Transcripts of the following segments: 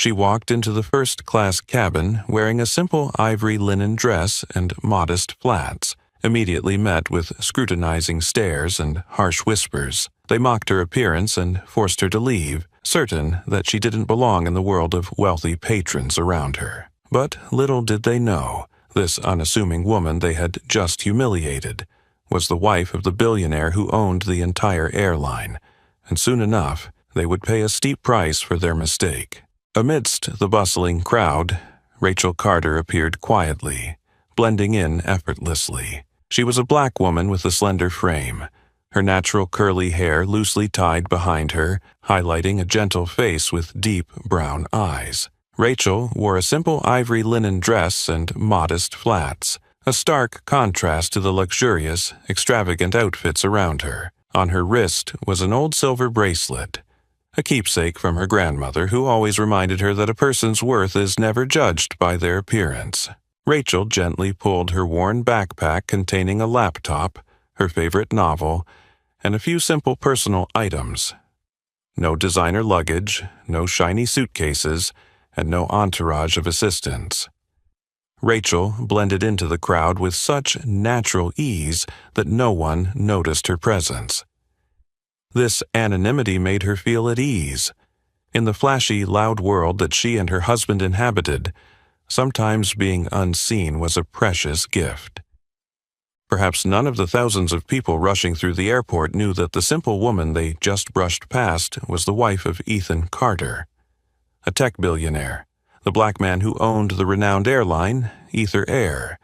She walked into the first-class cabin wearing a simple ivory linen dress and modest flats, immediately met with scrutinizing stares and harsh whispers. They mocked her appearance and forced her to leave, certain that she didn't belong in the world of wealthy patrons around her. But little did they know, this unassuming woman they had just humiliated was the wife of the billionaire who owned the entire airline, and soon enough they would pay a steep price for their mistake. Amidst the bustling crowd, Rachel Carter appeared quietly, blending in effortlessly. She was a black woman with a slender frame, her natural curly hair loosely tied behind her, highlighting a gentle face with deep brown eyes. Rachel wore a simple ivory linen dress and modest flats, a stark contrast to the luxurious, extravagant outfits around her. On her wrist was an old silver bracelet, a keepsake from her grandmother who always reminded her that a person's worth is never judged by their appearance. Rachel gently pulled her worn backpack containing a laptop, her favorite novel, and a few simple personal items. No designer luggage, no shiny suitcases, and no entourage of assistants. Rachel blended into the crowd with such natural ease that no one noticed her presence. This anonymity made her feel at ease. In the flashy, loud world that she and her husband inhabited, sometimes being unseen was a precious gift. Perhaps none of the thousands of people rushing through the airport knew that the simple woman they just brushed past was the wife of Ethan Carter, a tech billionaire, the black man who owned the renowned airline, Ether Air.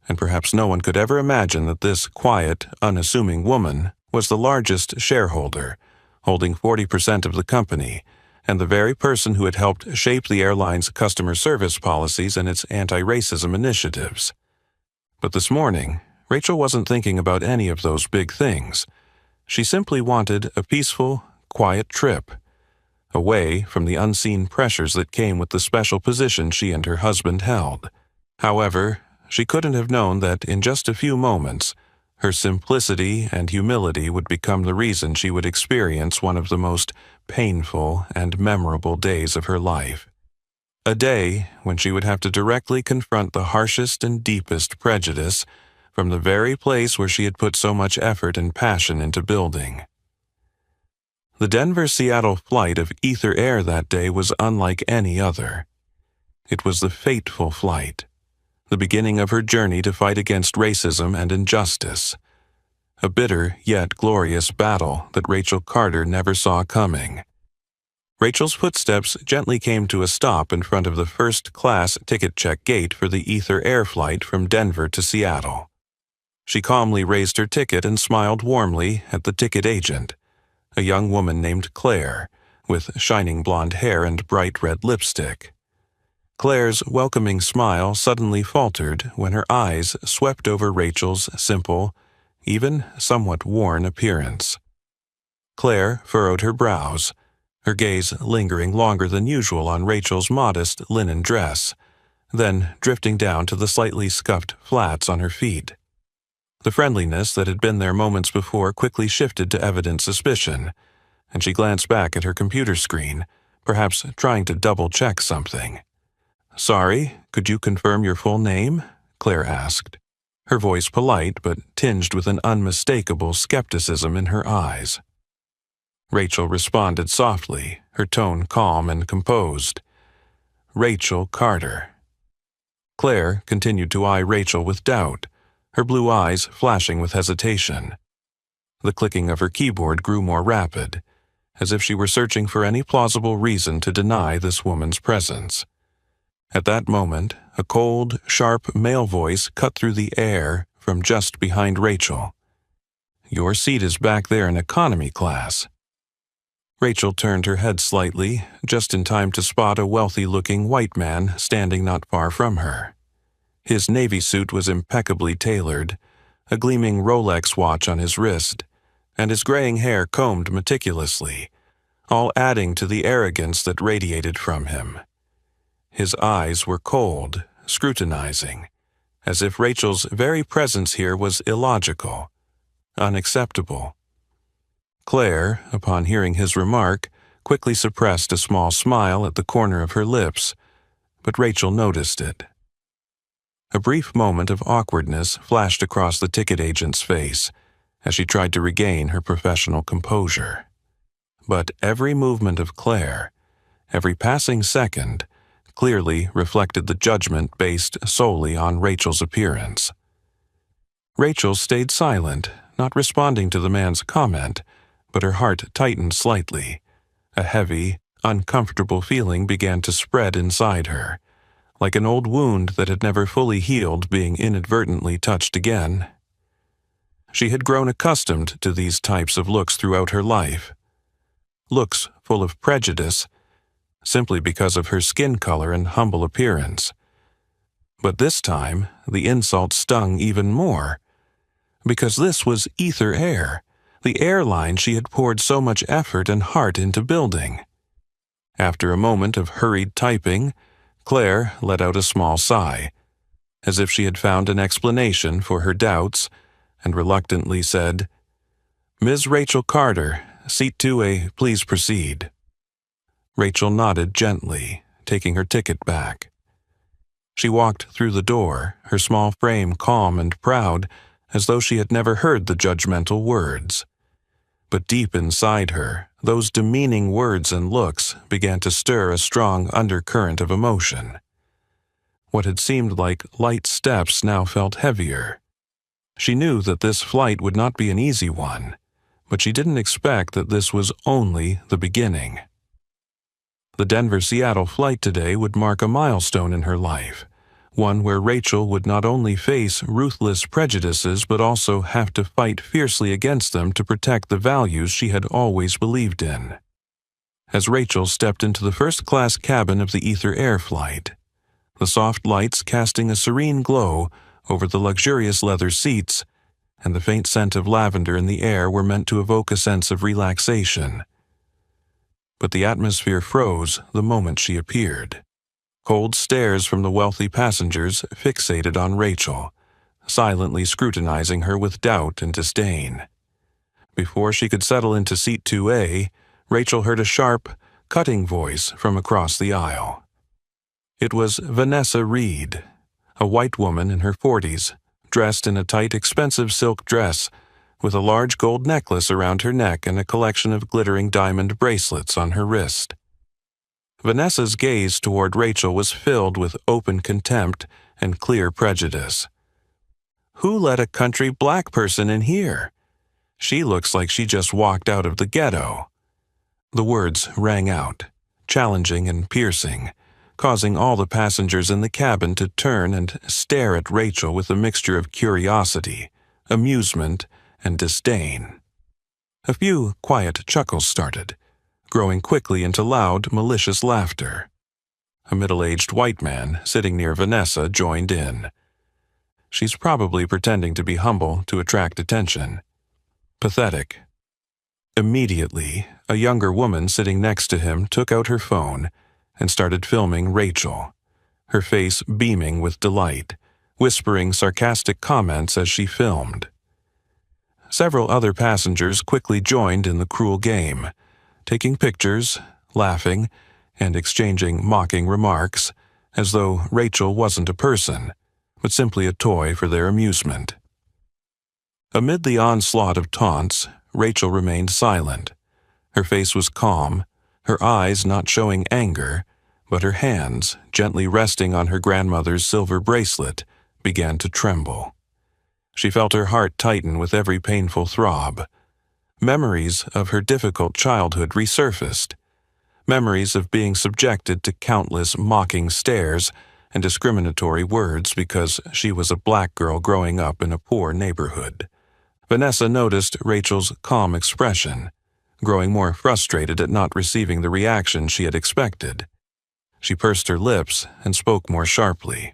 And perhaps no one could ever imagine that this quiet, unassuming woman was the largest shareholder, holding 40% of the company, and the very person who had helped shape the airline's customer service policies and its anti-racism initiatives. But this morning, Rachel wasn't thinking about any of those big things. She simply wanted a peaceful, quiet trip, away from the unseen pressures that came with the special position she and her husband held. However, she couldn't have known that in just a few moments, her simplicity and humility would become the reason she would experience one of the most painful and memorable days of her life. A day when she would have to directly confront the harshest and deepest prejudice from the very place where she had put so much effort and passion into building. The Denver-Seattle flight of Ether Air that day was unlike any other. It was the fateful flight, the beginning of her journey to fight against racism and injustice, a bitter yet glorious battle that Rachel Carter never saw coming. Rachel's footsteps gently came to a stop in front of the first-class ticket check gate for the Ether Air flight from Denver to Seattle. She calmly raised her ticket and smiled warmly at the ticket agent, a young woman named Claire, with shining blonde hair and bright red lipstick. Claire's welcoming smile suddenly faltered when her eyes swept over Rachel's simple, even somewhat worn appearance. Claire furrowed her brows, her gaze lingering longer than usual on Rachel's modest linen dress, then drifting down to the slightly scuffed flats on her feet. The friendliness that had been there moments before quickly shifted to evident suspicion, and she glanced back at her computer screen, perhaps trying to double-check something. "Sorry, could you confirm your full name?" Claire asked, her voice polite but tinged with an unmistakable skepticism in her eyes. Rachel responded softly, her tone calm and composed. "Rachel Carter." Claire continued to eye Rachel with doubt, her blue eyes flashing with hesitation. The clicking of her keyboard grew more rapid, as if she were searching for any plausible reason to deny this woman's presence. At that moment, a cold, sharp male voice cut through the air from just behind Rachel. "Your seat is back there in economy class." Rachel turned her head slightly, just in time to spot a wealthy-looking white man standing not far from her. His navy suit was impeccably tailored, a gleaming Rolex watch on his wrist, and his graying hair combed meticulously, all adding to the arrogance that radiated from him. His eyes were cold, scrutinizing, as if Rachel's very presence here was illogical, unacceptable. Claire, upon hearing his remark, quickly suppressed a small smile at the corner of her lips, but Rachel noticed it. A brief moment of awkwardness flashed across the ticket agent's face as she tried to regain her professional composure. But every movement of Claire, every passing second, clearly reflected the judgment based solely on Rachel's appearance. Rachel stayed silent, not responding to the man's comment, but her heart tightened slightly. A heavy, uncomfortable feeling began to spread inside her, like an old wound that had never fully healed being inadvertently touched again. She had grown accustomed to these types of looks throughout her life. Looks full of prejudice, simply because of her skin color and humble appearance. But this time, the insult stung even more, because this was Ether Air, the airline she had poured so much effort and heart into building. After a moment of hurried typing, Claire let out a small sigh, as if she had found an explanation for her doubts, and reluctantly said, "Ms. Rachel Carter, Seat 2A, please proceed." Rachel nodded gently, taking her ticket back. She walked through the door, her small frame calm and proud, as though she had never heard the judgmental words. But deep inside her, those demeaning words and looks began to stir a strong undercurrent of emotion. What had seemed like light steps now felt heavier. She knew that this flight would not be an easy one, but she didn't expect that this was only the beginning. The Denver-Seattle flight today would mark a milestone in her life, one where Rachel would not only face ruthless prejudices but also have to fight fiercely against them to protect the values she had always believed in. As Rachel stepped into the first-class cabin of the Ether Air flight, the soft lights casting a serene glow over the luxurious leather seats and the faint scent of lavender in the air were meant to evoke a sense of relaxation. But the atmosphere froze the moment she appeared. Cold stares from the wealthy passengers fixated on Rachel, silently scrutinizing her with doubt and disdain. Before she could settle into Seat 2A, Rachel heard a sharp, cutting voice from across the aisle. It was Vanessa Reed, a white woman in her 40s, dressed in a tight, expensive silk dress, with a large gold necklace around her neck and a collection of glittering diamond bracelets on her wrist. Vanessa's gaze toward Rachel was filled with open contempt and clear prejudice. "Who let a country black person in here? She looks like she just walked out of the ghetto." The words rang out, challenging and piercing, causing all the passengers in the cabin to turn and stare at Rachel with a mixture of curiosity, amusement, and disdain. A few quiet chuckles started, growing quickly into loud, malicious laughter. A middle-aged white man sitting near Vanessa joined in. She's probably pretending to be humble to attract attention. Pathetic. Immediately, a younger woman sitting next to him took out her phone and started filming Rachel, her face beaming with delight, whispering sarcastic comments as she filmed. Several other passengers quickly joined in the cruel game, taking pictures, laughing, and exchanging mocking remarks, as though Rachel wasn't a person, but simply a toy for their amusement. Amid the onslaught of taunts, Rachel remained silent. Her face was calm, her eyes not showing anger, but her hands, gently resting on her grandmother's silver bracelet, began to tremble. She felt her heart tighten with every painful throb. Memories of her difficult childhood resurfaced. Memories of being subjected to countless mocking stares and discriminatory words because she was a black girl growing up in a poor neighborhood. Vanessa noticed Rachel's calm expression, growing more frustrated at not receiving the reaction she had expected. She pursed her lips and spoke more sharply.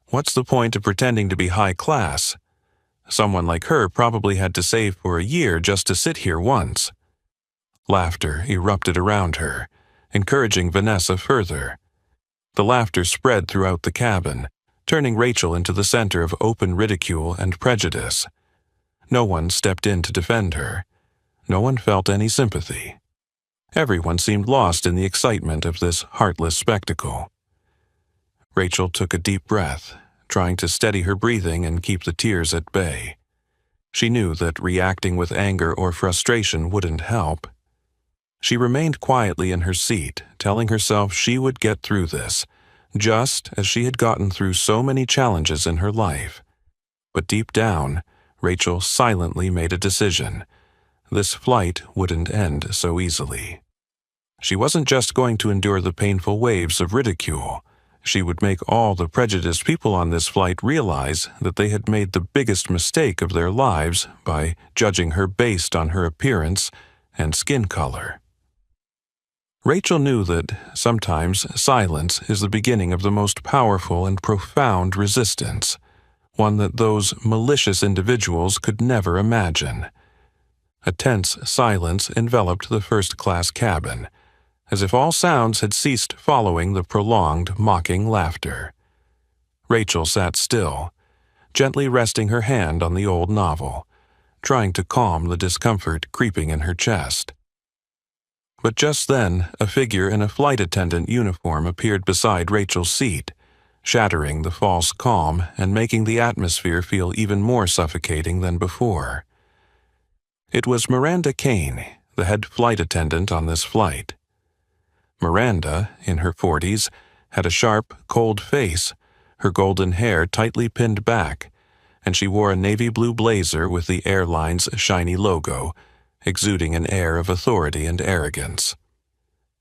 "What's the point of pretending to be high class? Someone like her probably had to save for a year just to sit here once." Laughter erupted around her, encouraging Vanessa further. The laughter spread throughout the cabin, turning Rachel into the center of open ridicule and prejudice. No one stepped in to defend her. No one felt any sympathy. Everyone seemed lost in the excitement of this heartless spectacle. Rachel took a deep breath, trying to steady her breathing and keep the tears at bay. She knew that reacting with anger or frustration wouldn't help. She remained quietly in her seat, telling herself she would get through this, just as she had gotten through so many challenges in her life. But deep down, Rachel silently made a decision. This flight wouldn't end so easily. She wasn't just going to endure the painful waves of ridicule. She would make all the prejudiced people on this flight realize that they had made the biggest mistake of their lives by judging her based on her appearance and skin color. Rachel knew that sometimes silence is the beginning of the most powerful and profound resistance, one that those malicious individuals could never imagine. A tense silence enveloped the first-class cabin, as if all sounds had ceased following the prolonged, mocking laughter. Rachel sat still, gently resting her hand on the old novel, trying to calm the discomfort creeping in her chest. But just then, a figure in a flight attendant uniform appeared beside Rachel's seat, shattering the false calm and making the atmosphere feel even more suffocating than before. It was Miranda Kane, the head flight attendant on this flight. Miranda, in her 40s, had a sharp, cold face, her golden hair tightly pinned back, and she wore a navy blue blazer with the airline's shiny logo, exuding an air of authority and arrogance.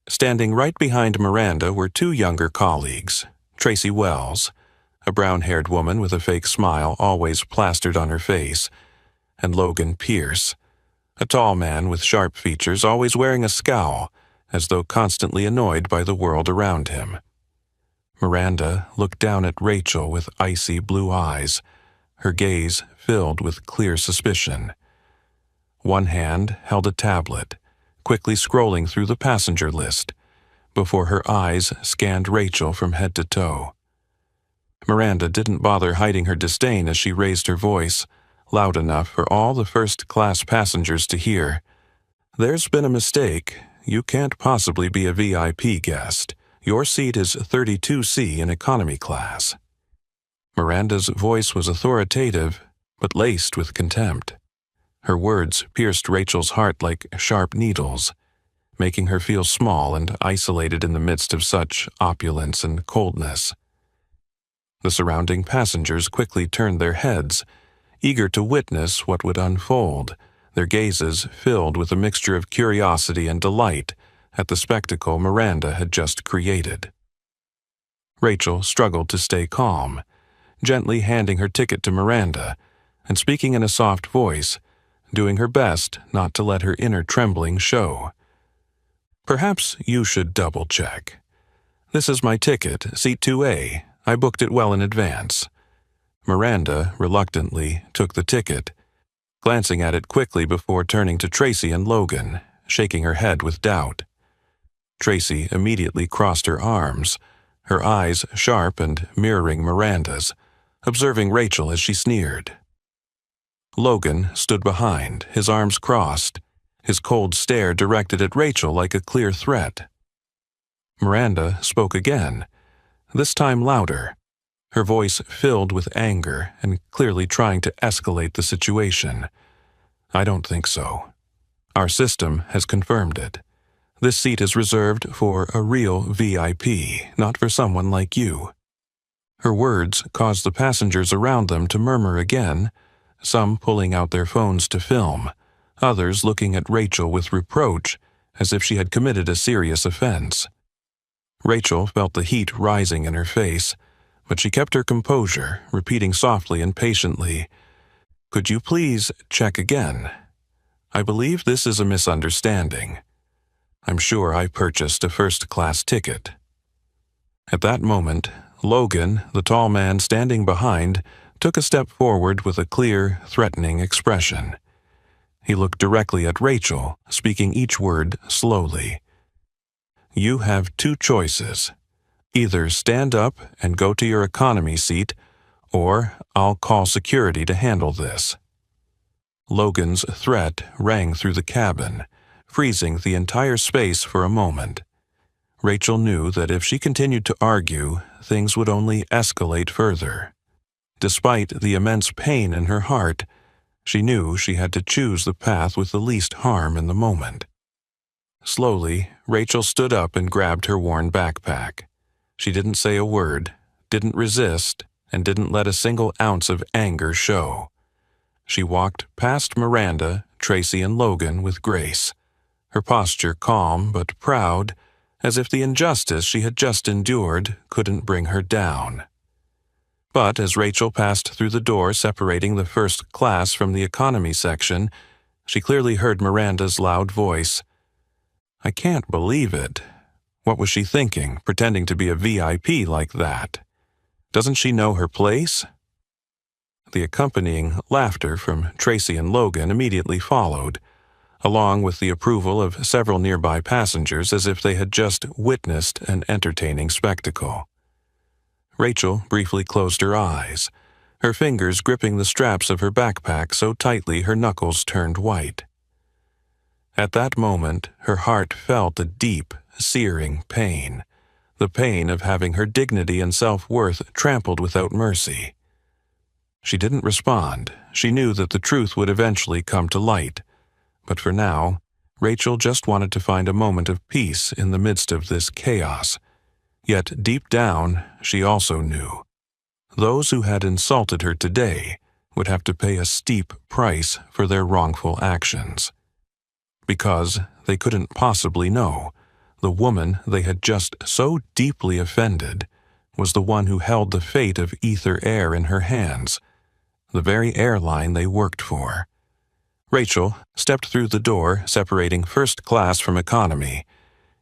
Standing right behind Miranda were two younger colleagues, Tracy Wells, a brown-haired woman with a fake smile always plastered on her face, and Logan Pierce, a tall man with sharp features always wearing a scowl, as though constantly annoyed by the world around him. Miranda looked down at Rachel with icy blue eyes, her gaze filled with clear suspicion. One hand held a tablet, quickly scrolling through the passenger list, before her eyes scanned Rachel from head to toe. Miranda didn't bother hiding her disdain as she raised her voice, loud enough for all the first-class passengers to hear. "There's been a mistake. You can't possibly be a VIP guest. Your seat is 32C in economy class." Miranda's voice was authoritative, but laced with contempt. Her words pierced Rachel's heart like sharp needles, making her feel small and isolated in the midst of such opulence and coldness. The surrounding passengers quickly turned their heads, eager to witness what would unfold, their gazes filled with a mixture of curiosity and delight at the spectacle Miranda had just created. Rachel struggled to stay calm, gently handing her ticket to Miranda and speaking in a soft voice, doing her best not to let her inner trembling show. "Perhaps you should double-check. This is my ticket, seat 2A. I booked it well in advance." Miranda reluctantly took the ticket, glancing at it quickly before turning to Tracy and Logan, shaking her head with doubt. Tracy immediately crossed her arms, her eyes sharp and mirroring Miranda's, observing Rachel as she sneered. Logan stood behind, his arms crossed, his cold stare directed at Rachel like a clear threat. Miranda spoke again, this time louder, her voice filled with anger and clearly trying to escalate the situation. "I don't think so. Our system has confirmed it. This seat is reserved for a real VIP, not for someone like you." Her words caused the passengers around them to murmur again, some pulling out their phones to film, others looking at Rachel with reproach as if she had committed a serious offense. Rachel felt the heat rising in her face, but she kept her composure, repeating softly and patiently, "Could you please check again? I believe this is a misunderstanding. I'm sure I purchased a first-class ticket." At that moment, Logan, the tall man standing behind, took a step forward with a clear, threatening expression. He looked directly at Rachel, speaking each word slowly. "You have two choices. Either stand up and go to your economy seat, or I'll call security to handle this." Logan's threat rang through the cabin, freezing the entire space for a moment. Rachel knew that if she continued to argue, things would only escalate further. Despite the immense pain in her heart, she knew she had to choose the path with the least harm in the moment. Slowly, Rachel stood up and grabbed her worn backpack. She didn't say a word, didn't resist, and didn't let a single ounce of anger show. She walked past Miranda, Tracy, and Logan with grace, her posture calm but proud, as if the injustice she had just endured couldn't bring her down. But as Rachel passed through the door separating the first class from the economy section, she clearly heard Miranda's loud voice. "I can't believe it. What was she thinking, pretending to be a VIP like that? Doesn't she know her place?" The accompanying laughter from Tracy and Logan immediately followed, along with the approval of several nearby passengers as if they had just witnessed an entertaining spectacle. Rachel briefly closed her eyes, her fingers gripping the straps of her backpack so tightly her knuckles turned white. At that moment, her heart felt a deep, searing pain, the pain of having her dignity and self-worth trampled without mercy. She didn't respond. She knew that the truth would eventually come to light. But for now, Rachel just wanted to find a moment of peace in the midst of this chaos. Yet deep down, she also knew. Those who had insulted her today would have to pay a steep price for their wrongful actions. Because they couldn't possibly know, the woman they had just so deeply offended was the one who held the fate of Ether Air in her hands, the very airline they worked for. Rachel stepped through the door separating first class from economy,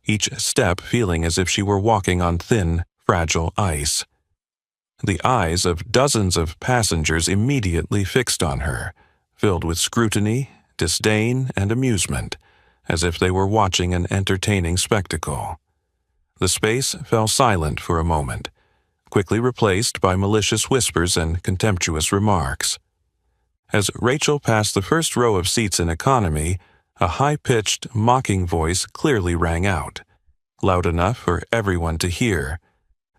each step feeling as if she were walking on thin, fragile ice. The eyes of dozens of passengers immediately fixed on her, filled with scrutiny, disdain, and amusement, as if they were watching an entertaining spectacle. The space fell silent for a moment, quickly replaced by malicious whispers and contemptuous remarks. As Rachel passed the first row of seats in economy, a high-pitched, mocking voice clearly rang out, loud enough for everyone to hear.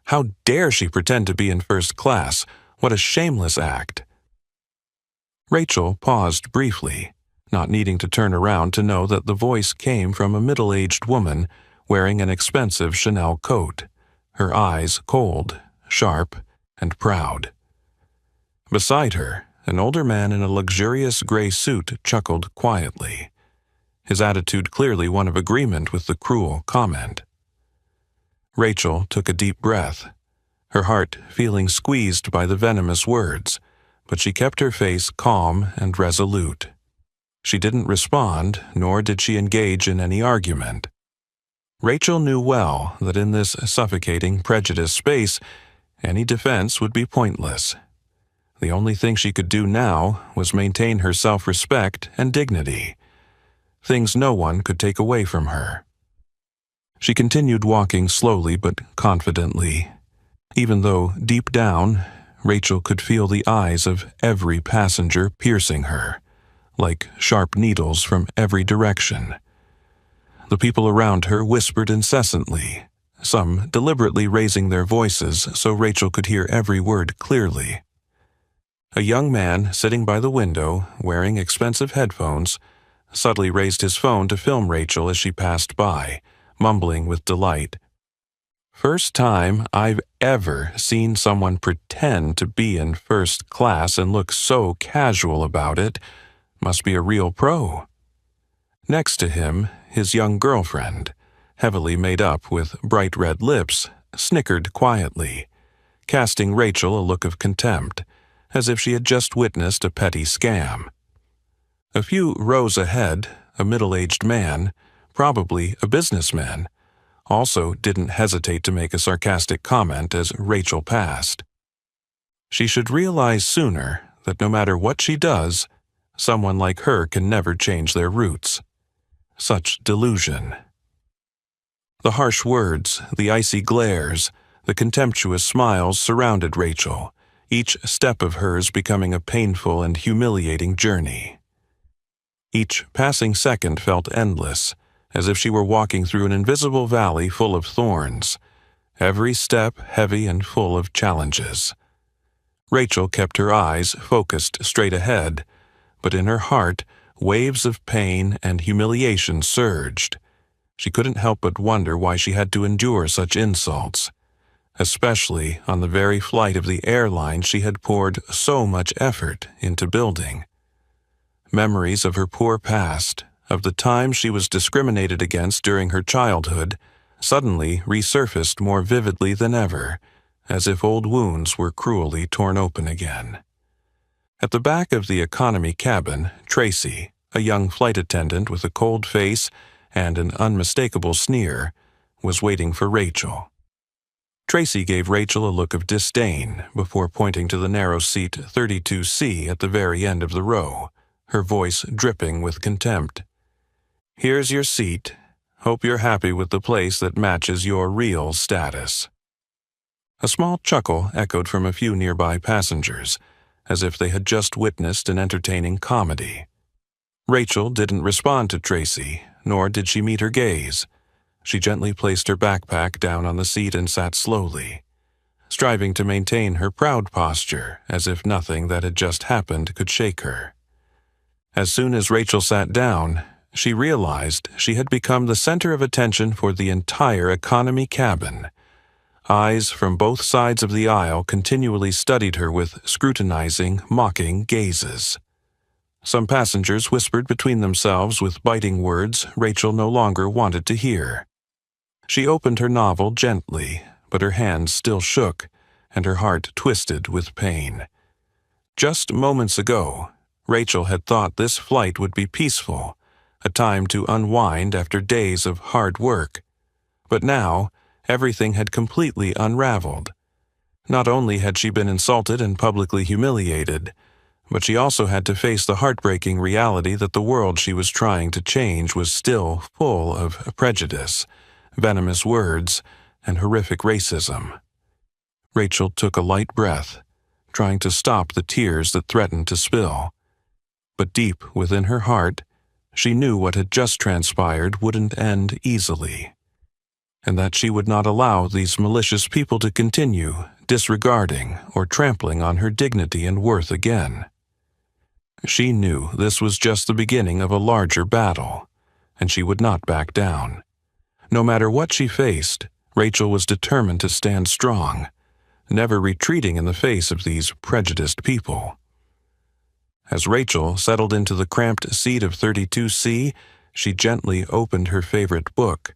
How dare she pretend to be in first class? What a shameless act! Rachel paused briefly, not needing to turn around to know that the voice came from a middle-aged woman wearing an expensive Chanel coat, her eyes cold, sharp, and proud. Beside her, an older man in a luxurious gray suit chuckled quietly, his attitude clearly one of agreement with the cruel comment. Rachel took a deep breath, her heart feeling squeezed by the venomous words, but she kept her face calm and resolute. She didn't respond, nor did she engage in any argument. Rachel knew well that in this suffocating, prejudiced space, any defense would be pointless. The only thing she could do now was maintain her self-respect and dignity, things no one could take away from her. She continued walking slowly but confidently, even though deep down, Rachel could feel the eyes of every passenger piercing her, like sharp needles from every direction. The people around her whispered incessantly, some deliberately raising their voices so Rachel could hear every word clearly. A young man sitting by the window, wearing expensive headphones, subtly raised his phone to film Rachel as she passed by, mumbling with delight. "First time I've ever seen someone pretend to be in first class and look so casual about it. Must be a real pro." Next to him, his young girlfriend, heavily made up with bright red lips, snickered quietly, casting Rachel a look of contempt, as if she had just witnessed a petty scam. A few rows ahead, a middle-aged man, probably a businessman, also didn't hesitate to make a sarcastic comment as Rachel passed. She should realize sooner that no matter what she does, someone like her can never change their roots. Such delusion. The harsh words, the icy glares, the contemptuous smiles surrounded Rachel, each step of hers becoming a painful and humiliating journey. Each passing second felt endless, as if she were walking through an invisible valley full of thorns, every step heavy and full of challenges. Rachel kept her eyes focused straight ahead, but in her heart, waves of pain and humiliation surged. She couldn't help but wonder why she had to endure such insults, especially on the very flight of the airline she had poured so much effort into building. Memories of her poor past, of the time she was discriminated against during her childhood, suddenly resurfaced more vividly than ever, as if old wounds were cruelly torn open again. At the back of the economy cabin, Tracy, a young flight attendant with a cold face and an unmistakable sneer, was waiting for Rachel. Tracy gave Rachel a look of disdain before pointing to the narrow seat 32C at the very end of the row, her voice dripping with contempt. "Here's your seat. Hope you're happy with the place that matches your real status." A small chuckle echoed from a few nearby passengers, as if they had just witnessed an entertaining comedy. Rachel didn't respond to Tracy, nor did she meet her gaze. She gently placed her backpack down on the seat and sat slowly, striving to maintain her proud posture as if nothing that had just happened could shake her. As soon as Rachel sat down, she realized she had become the center of attention for the entire economy cabin. Eyes from both sides of the aisle continually studied her with scrutinizing, mocking gazes. Some passengers whispered between themselves with biting words Rachel no longer wanted to hear. She opened her novel gently, but her hands still shook, and her heart twisted with pain. Just moments ago, Rachel had thought this flight would be peaceful, a time to unwind after days of hard work. But now, everything had completely unraveled. Not only had she been insulted and publicly humiliated, but she also had to face the heartbreaking reality that the world she was trying to change was still full of prejudice, venomous words, and horrific racism. Rachel took a light breath, trying to stop the tears that threatened to spill. But deep within her heart, she knew what had just transpired wouldn't end easily, and that she would not allow these malicious people to continue disregarding or trampling on her dignity and worth again. She knew this was just the beginning of a larger battle, and she would not back down. No matter what she faced, Rachel was determined to stand strong, never retreating in the face of these prejudiced people. As Rachel settled into the cramped seat of 32C, she gently opened her favorite book,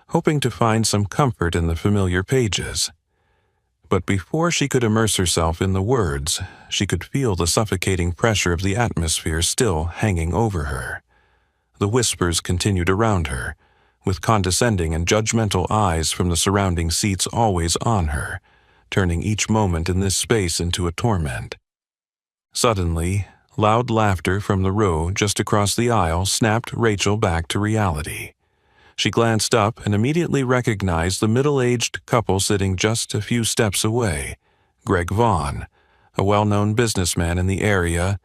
hoping to find some comfort in the familiar pages. But before she could immerse herself in the words, she could feel the suffocating pressure of the atmosphere still hanging over her. The whispers continued around her, with condescending and judgmental eyes from the surrounding seats always on her, turning each moment in this space into a torment. Suddenly, loud laughter from the row just across the aisle snapped Rachel back to reality. She glanced up and immediately recognized the middle-aged couple sitting just a few steps away, Greg Vaughn, a well-known businessman in the area,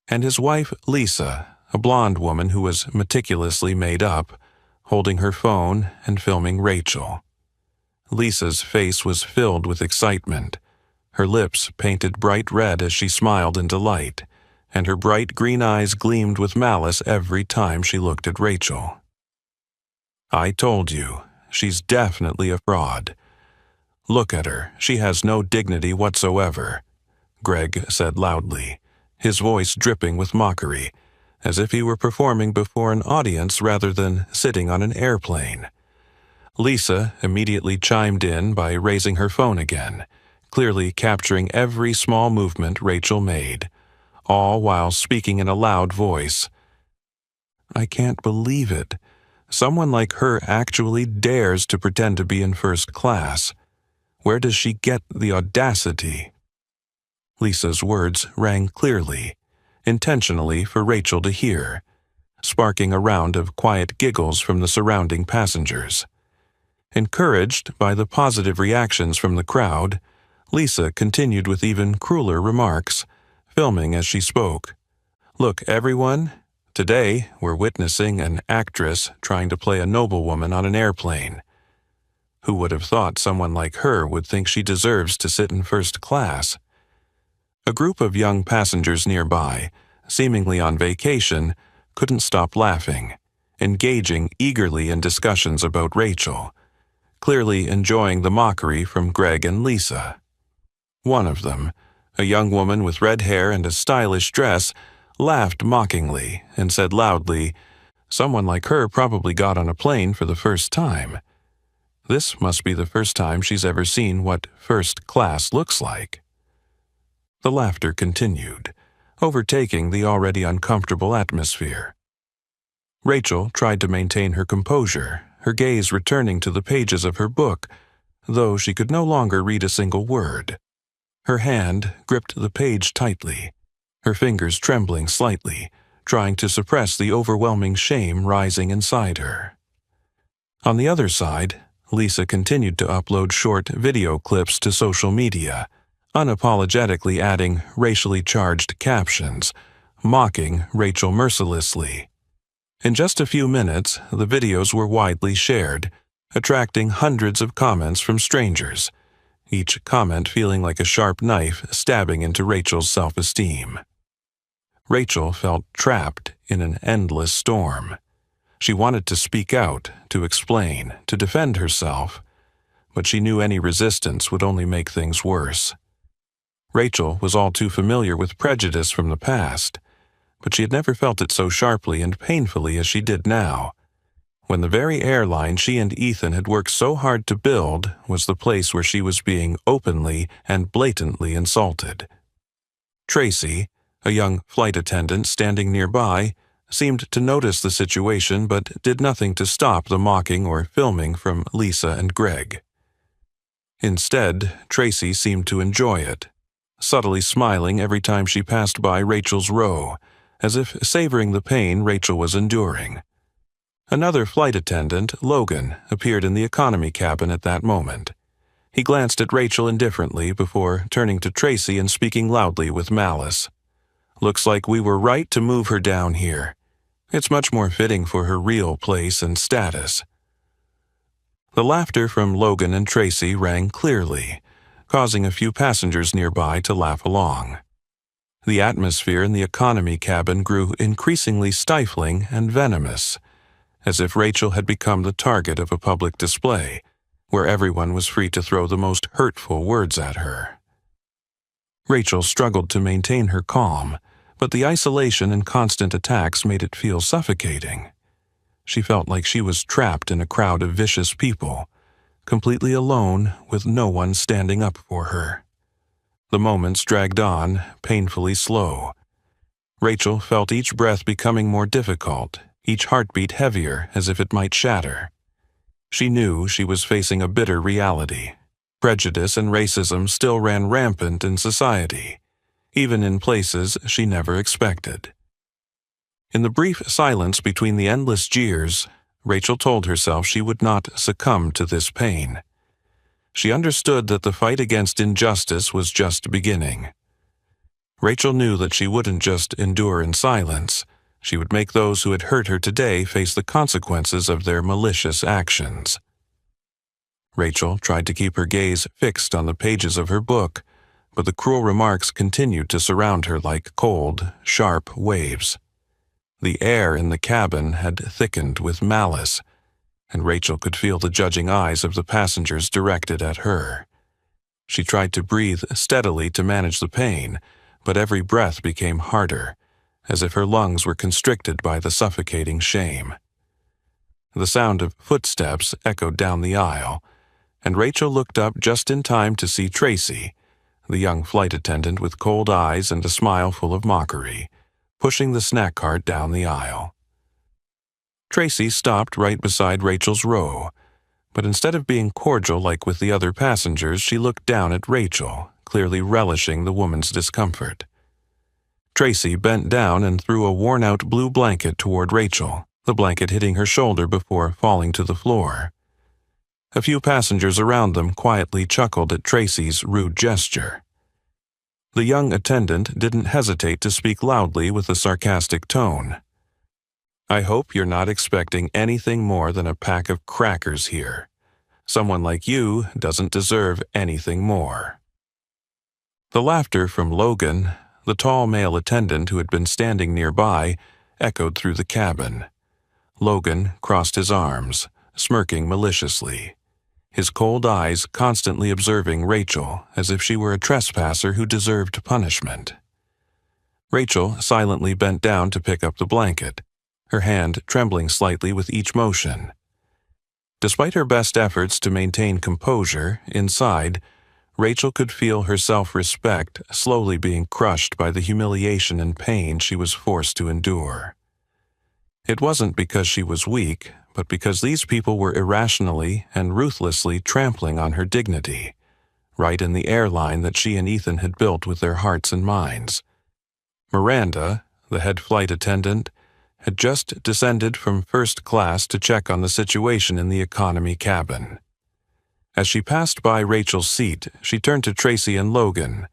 and his wife Lisa, a blonde woman who was meticulously made up, holding her phone and filming Rachel. Lisa's face was filled with excitement, her lips painted bright red as she smiled in delight, and her bright green eyes gleamed with malice every time she looked at Rachel. "I told you, she's definitely a fraud. Look at her, she has no dignity whatsoever," Greg said loudly, his voice dripping with mockery, as if he were performing before an audience rather than sitting on an airplane. Lisa immediately chimed in by raising her phone again, clearly capturing every small movement Rachel made, all while speaking in a loud voice. "I can't believe it. Someone like her actually dares to pretend to be in first class. Where does she get the audacity?" Lisa's words rang clearly, intentionally for Rachel to hear, sparking a round of quiet giggles from the surrounding passengers. Encouraged by the positive reactions from the crowd, Lisa continued with even crueler remarks, filming as she spoke. "Look, everyone, Today, we're witnessing an actress trying to play a noblewoman on an airplane. Who would have thought someone like her would think she deserves to sit in first class? A group of young passengers nearby, seemingly on vacation, couldn't stop laughing, engaging eagerly in discussions about Rachel, clearly enjoying the mockery from Greg and Lisa. One of them, a young woman with red hair and a stylish dress, laughed mockingly and said loudly, "Someone like her probably got on a plane for the first time. This must be the first time she's ever seen what first class looks like." The laughter continued, overtaking the already uncomfortable atmosphere. Rachel tried to maintain her composure, her gaze returning to the pages of her book, though she could no longer read a single word. Her hand gripped the page tightly, her fingers trembling slightly, trying to suppress the overwhelming shame rising inside her. On the other side, Lisa continued to upload short video clips to social media, unapologetically adding racially charged captions, mocking Rachel mercilessly. In just a few minutes, the videos were widely shared, attracting hundreds of comments from strangers, each comment feeling like a sharp knife stabbing into Rachel's self-esteem. Rachel felt trapped in an endless storm. She wanted to speak out, to explain, to defend herself, but she knew any resistance would only make things worse. Rachel was all too familiar with prejudice from the past, but she had never felt it so sharply and painfully as she did now, when the very airline she and Ethan had worked so hard to build was the place where she was being openly and blatantly insulted. Tracy, a young flight attendant standing nearby, seemed to notice the situation but did nothing to stop the mocking or filming from Lisa and Greg. Instead, Tracy seemed to enjoy it, subtly smiling every time she passed by Rachel's row, as if savoring the pain Rachel was enduring. Another flight attendant, Logan, appeared in the economy cabin at that moment. He glanced at Rachel indifferently before turning to Tracy and speaking loudly with malice. "Looks like we were right to move her down here. It's much more fitting for her real place and status." The laughter from Logan and Tracy rang clearly, causing a few passengers nearby to laugh along. The atmosphere in the economy cabin grew increasingly stifling and venomous, as if Rachel had become the target of a public display, where everyone was free to throw the most hurtful words at her. Rachel struggled to maintain her calm, but the isolation and constant attacks made it feel suffocating. She felt like she was trapped in a crowd of vicious people, completely alone with no one standing up for her. The moments dragged on, painfully slow. Rachel felt each breath becoming more difficult, each heartbeat heavier as if it might shatter. She knew she was facing a bitter reality. Prejudice and racism still ran rampant in society, even in places she never expected. In the brief silence between the endless jeers, Rachel told herself she would not succumb to this pain. She understood that the fight against injustice was just beginning. Rachel knew that she wouldn't just endure in silence. She would make those who had hurt her today face the consequences of their malicious actions. Rachel tried to keep her gaze fixed on the pages of her book, but the cruel remarks continued to surround her like cold, sharp waves. The air in the cabin had thickened with malice, and Rachel could feel the judging eyes of the passengers directed at her. She tried to breathe steadily to manage the pain, but every breath became harder, as if her lungs were constricted by the suffocating shame. The sound of footsteps echoed down the aisle, and Rachel looked up just in time to see Tracy, the young flight attendant with cold eyes and a smile full of mockery, pushing the snack cart down the aisle. Tracy stopped right beside Rachel's row, but instead of being cordial like with the other passengers, she looked down at Rachel, clearly relishing the woman's discomfort. Tracy bent down and threw a worn-out blue blanket toward Rachel, the blanket hitting her shoulder before falling to the floor. A few passengers around them quietly chuckled at Tracy's rude gesture. The young attendant didn't hesitate to speak loudly with a sarcastic tone. I hope you're not expecting anything more than a pack of crackers here. Someone like you doesn't deserve anything more." The laughter from Logan, the tall male attendant who had been standing nearby, echoed through the cabin. Logan crossed his arms, smirking maliciously, his cold eyes constantly observing Rachel as if she were a trespasser who deserved punishment. Rachel silently bent down to pick up the blanket, her hand trembling slightly with each motion. Despite her best efforts to maintain composure, inside, Rachel could feel her self-respect slowly being crushed by the humiliation and pain she was forced to endure. It wasn't because she was weak, but because these people were irrationally and ruthlessly trampling on her dignity, right in the airline that she and Ethan had built with their hearts and minds. Miranda, the head flight attendant, had just descended from first class to check on the situation in the economy cabin. As she passed by Rachel's seat, she turned to Tracy and Logan,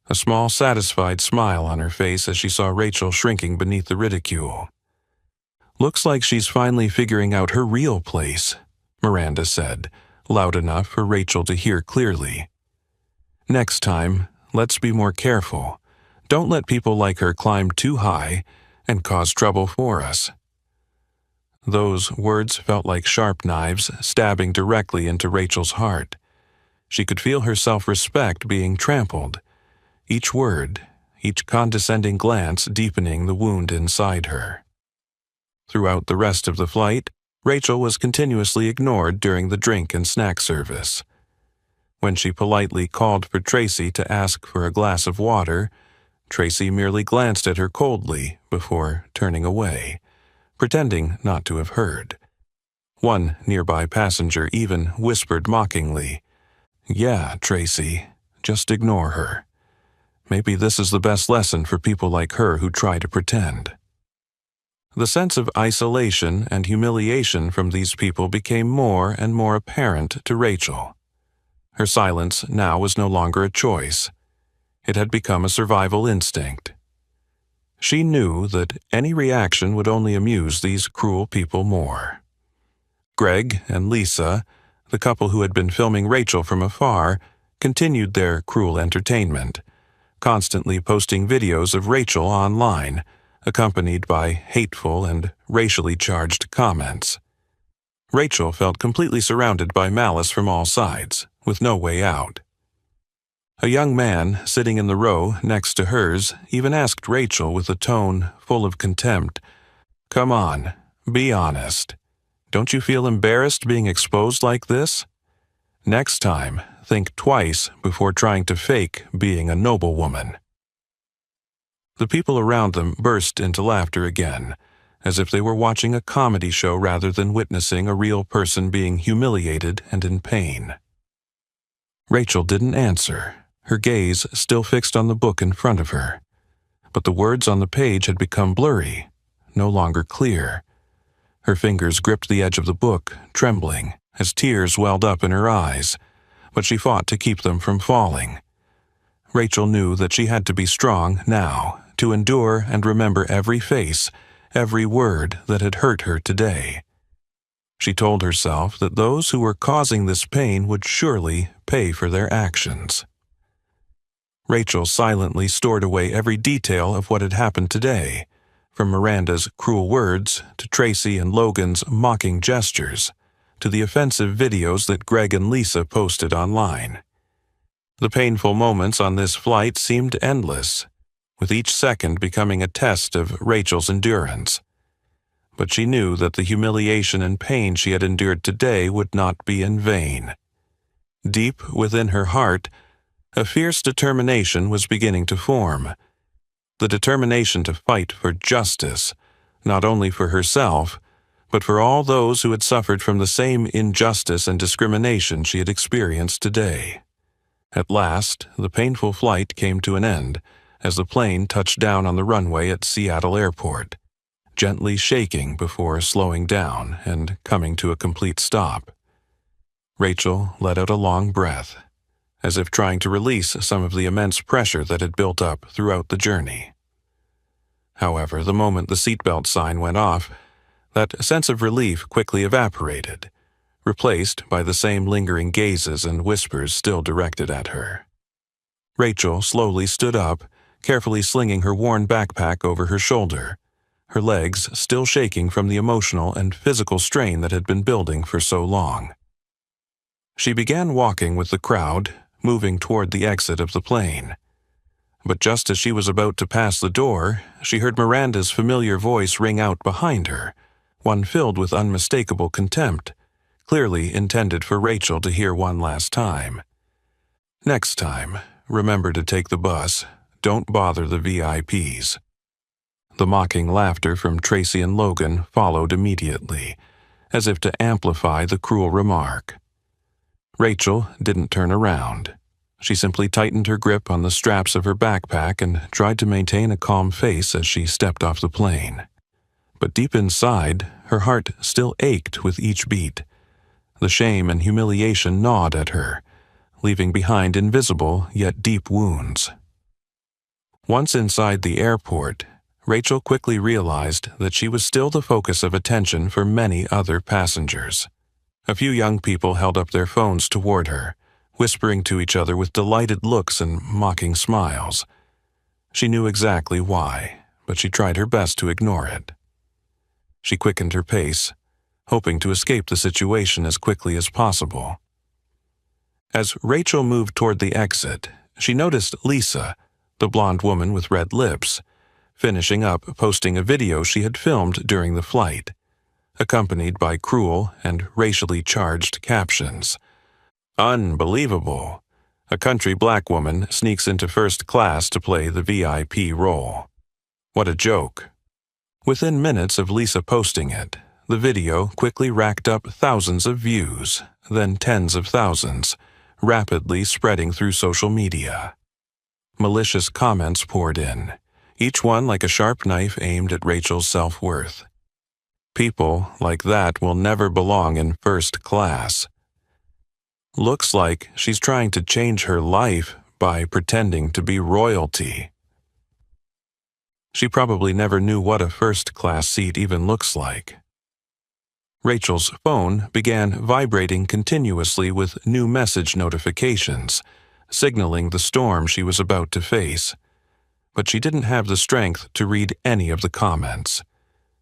a small satisfied smile on her face as she saw Rachel shrinking beneath the ridicule. "Looks like she's finally figuring out her real place," Miranda said, loud enough for Rachel to hear clearly. "Next time, let's be more careful. Don't let people like her climb too high and cause trouble for us." Those words felt like sharp knives stabbing directly into Rachel's heart. She could feel her self-respect being trampled, each word, each condescending glance deepening the wound inside her. Throughout the rest of the flight, Rachel was continuously ignored during the drink and snack service. When she politely called for Tracy to ask for a glass of water, Tracy merely glanced at her coldly before turning away, pretending not to have heard. One nearby passenger even whispered mockingly, "Yeah, Tracy, just ignore her. Maybe this is the best lesson for people like her who try to pretend." The sense of isolation and humiliation from these people became more and more apparent to Rachel. Her silence now was no longer a choice. It had become a survival instinct. She knew that any reaction would only amuse these cruel people more. Greg and Lisa, the couple who had been filming Rachel from afar, continued their cruel entertainment, constantly posting videos of Rachel online, accompanied by hateful and racially charged comments. Rachel felt completely surrounded by malice from all sides, with no way out. A young man sitting in the row next to hers even asked Rachel with a tone full of contempt, "Come on, be honest. Don't you feel embarrassed being exposed like this? Next time, think twice before trying to fake being a noblewoman." The people around them burst into laughter again, as if they were watching a comedy show rather than witnessing a real person being humiliated and in pain. Rachel didn't answer, her gaze still fixed on the book in front of her. But the words on the page had become blurry, no longer clear. Her fingers gripped the edge of the book, trembling, as tears welled up in her eyes, but she fought to keep them from falling. Rachel knew that she had to be strong now, to endure and remember every face, every word that had hurt her today. She told herself that those who were causing this pain would surely pay for their actions. Rachel silently stored away every detail of what had happened today, from Miranda's cruel words to Tracy and Logan's mocking gestures, to the offensive videos that Greg and Lisa posted online. The painful moments on this flight seemed endless, with each second becoming a test of Rachel's endurance. But she knew that the humiliation and pain she had endured today would not be in vain. Deep within her heart, a fierce determination was beginning to form. The determination to fight for justice, not only for herself, but for all those who had suffered from the same injustice and discrimination she had experienced today. At last, the painful flight came to an end as the plane touched down on the runway at Seattle Airport, gently shaking before slowing down and coming to a complete stop. Rachel let out a long breath, as if trying to release some of the immense pressure that had built up throughout the journey. However, the moment the seatbelt sign went off, That sense of relief quickly evaporated, replaced by the same lingering gazes and whispers still directed at her. Rachel slowly stood up, carefully slinging her worn backpack over her shoulder, her legs still shaking from the emotional and physical strain that had been building for so long. She began walking with the crowd, moving toward the exit of the plane. But just as she was about to pass the door, she heard Miranda's familiar voice ring out behind her, one filled with unmistakable contempt, clearly intended for Rachel to hear one last time. "Next time, remember to take the bus. Don't bother the VIPs." The mocking laughter from Tracy and Logan followed immediately, as if to amplify the cruel remark. Rachel didn't turn around. She simply tightened her grip on the straps of her backpack and tried to maintain a calm face as she stepped off the plane. But deep inside, her heart still ached with each beat. The shame and humiliation gnawed at her, leaving behind invisible yet deep wounds. Once inside the airport, Rachel quickly realized that she was still the focus of attention for many other passengers. A few young people held up their phones toward her, whispering to each other with delighted looks and mocking smiles. She knew exactly why, but she tried her best to ignore it. She quickened her pace, hoping to escape the situation as quickly as possible. As Rachel moved toward the exit, she noticed Lisa, the blonde woman with red lips, finishing up posting a video she had filmed during the flight, accompanied by cruel and racially charged captions. "Unbelievable. A country black woman sneaks into first class to play the VIP role. What a joke." Within minutes of Lisa posting it, the video quickly racked up thousands of views, then tens of thousands, rapidly spreading through social media. Malicious comments poured in, each one like a sharp knife aimed at Rachel's self-worth. "People like that will never belong in first class. Looks like she's trying to change her life by pretending to be royalty." She probably never knew what a first-class seat even looks like. Rachel's phone began vibrating continuously with new message notifications, signaling the storm she was about to face. But she didn't have the strength to read any of the comments.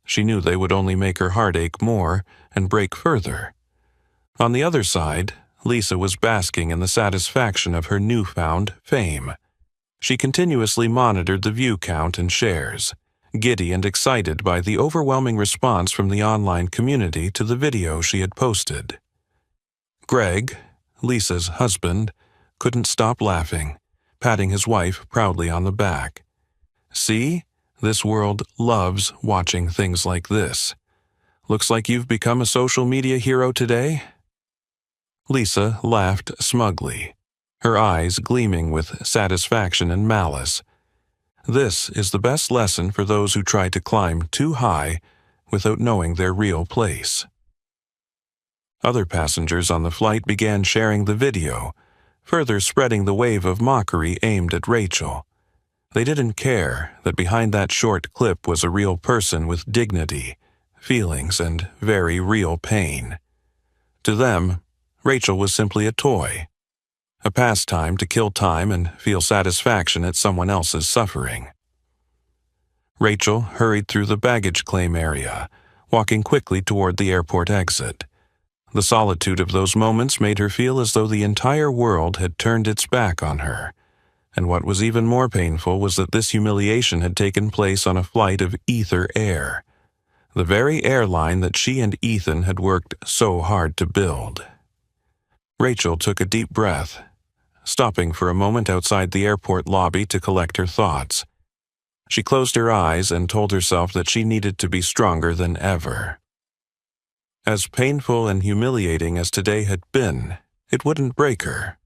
She knew they would only make her heart ache more and break further. On the other side, Lisa was basking in the satisfaction of her newfound fame. She continuously monitored the view count and shares, giddy and excited by the overwhelming response from the online community to the video she had posted. Greg, Lisa's husband, couldn't stop laughing, patting his wife proudly on the back. "See? This world loves watching things like this. Looks like you've become a social media hero today?" Lisa laughed smugly, her eyes gleaming with satisfaction and malice. This is the best lesson for those who try to climb too high without knowing their real place. Other passengers on the flight began sharing the video, further spreading the wave of mockery aimed at Rachel. They didn't care that behind that short clip was a real person with dignity, feelings, and very real pain. To them, Rachel was simply a toy, a pastime to kill time and feel satisfaction at someone else's suffering. Rachel hurried through the baggage claim area, walking quickly toward the airport exit. The solitude of those moments made her feel as though the entire world had turned its back on her. And what was even more painful was that this humiliation had taken place on a flight of Ether Air, the very airline that she and Ethan had worked so hard to build. Rachel took a deep breath, stopping for a moment outside the airport lobby to collect her thoughts. She closed her eyes and told herself that she needed to be stronger than ever. As painful and humiliating as today had been, it wouldn't break her.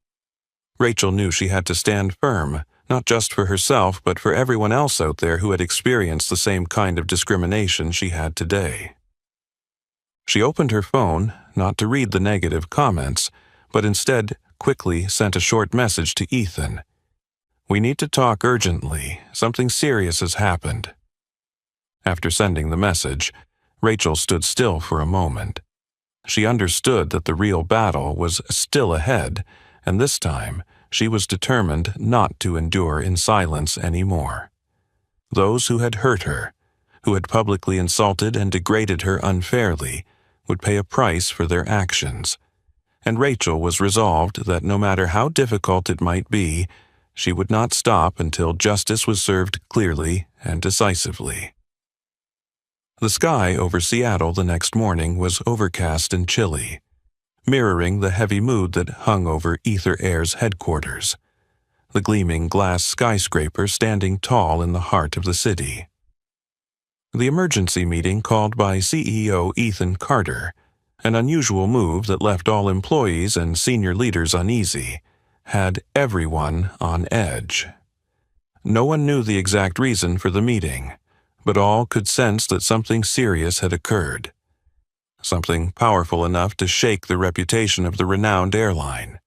Rachel knew she had to stand firm, not just for herself but for everyone else out there who had experienced the same kind of discrimination she had today. She opened her phone, not to read the negative comments, but instead quickly sent a short message to Ethan. "We need to talk urgently. Something serious has happened." After sending the message, Rachel stood still for a moment. She understood that the real battle was still ahead, and this time she was determined not to endure in silence anymore. Those who had hurt her, who had publicly insulted and degraded her unfairly, would pay a price for their actions, and Rachel was resolved that no matter how difficult it might be, she would not stop until justice was served clearly and decisively. The sky over Seattle the next morning was overcast and chilly, mirroring the heavy mood that hung over Ether Air's headquarters, the gleaming glass skyscraper standing tall in the heart of the city. The emergency meeting called by CEO Ethan Carter, an unusual move that left all employees and senior leaders uneasy, had everyone on edge. No one knew the exact reason for the meeting, but all could sense that something serious had occurred, something powerful enough to shake the reputation of the renowned airline.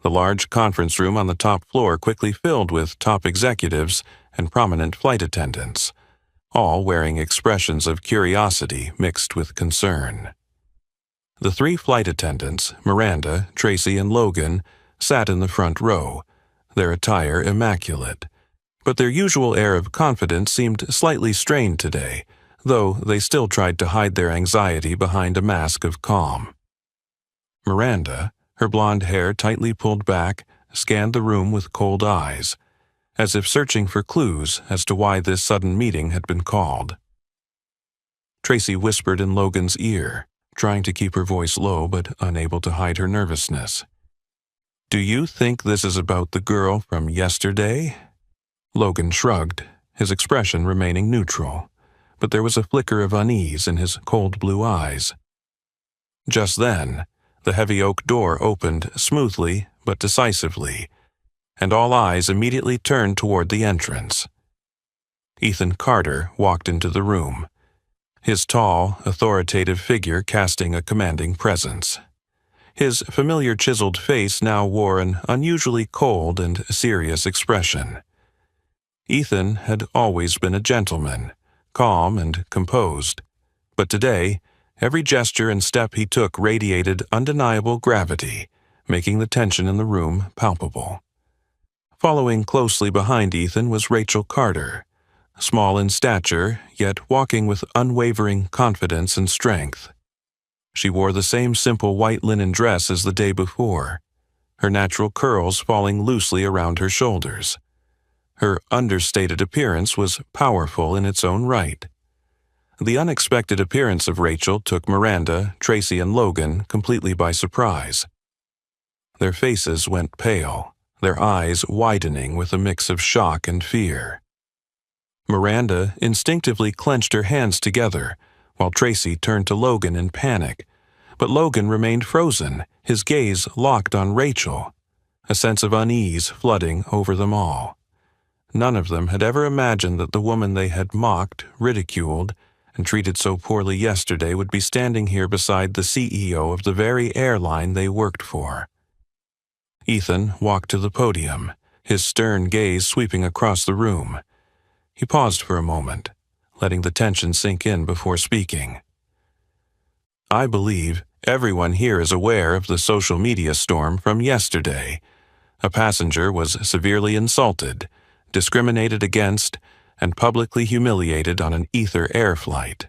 The large conference room on the top floor quickly filled with top executives and prominent flight attendants, all wearing expressions of curiosity mixed with concern. The three flight attendants, Miranda, Tracy, and Logan, sat in the front row, their attire immaculate, but their usual air of confidence seemed slightly strained today, though they still tried to hide their anxiety behind a mask of calm. Miranda, her blonde hair tightly pulled back, scanned the room with cold eyes, as if searching for clues as to why this sudden meeting had been called. Tracy whispered in Logan's ear, trying to keep her voice low but unable to hide her nervousness. "Do you think this is about the girl from yesterday?" Logan shrugged, his expression remaining neutral, but there was a flicker of unease in his cold blue eyes. Just then, the heavy oak door opened smoothly but decisively, and all eyes immediately turned toward the entrance. Ethan Carter walked into the room, his tall, authoritative figure casting a commanding presence. His familiar chiseled face now wore an unusually cold and serious expression. Ethan had always been a gentleman, calm and composed, but today, every gesture and step he took radiated undeniable gravity, making the tension in the room palpable. Following closely behind Ethan was Rachel Carter, small in stature, yet walking with unwavering confidence and strength. She wore the same simple white linen dress as the day before, her natural curls falling loosely around her shoulders. Her understated appearance was powerful in its own right. The unexpected appearance of Rachel took Miranda, Tracy, and Logan completely by surprise. Their faces went pale, their eyes widening with a mix of shock and fear. Miranda instinctively clenched her hands together, while Tracy turned to Logan in panic, but Logan remained frozen, his gaze locked on Rachel, a sense of unease flooding over them all. None of them had ever imagined that the woman they had mocked, ridiculed, and treated so poorly yesterday would be standing here beside the CEO of the very airline they worked for. Ethan walked to the podium, his stern gaze sweeping across the room. He paused for a moment, letting the tension sink in before speaking. "I believe everyone here is aware of the social media storm from yesterday. A passenger was severely insulted, discriminated against, and publicly humiliated on an Ether Air flight."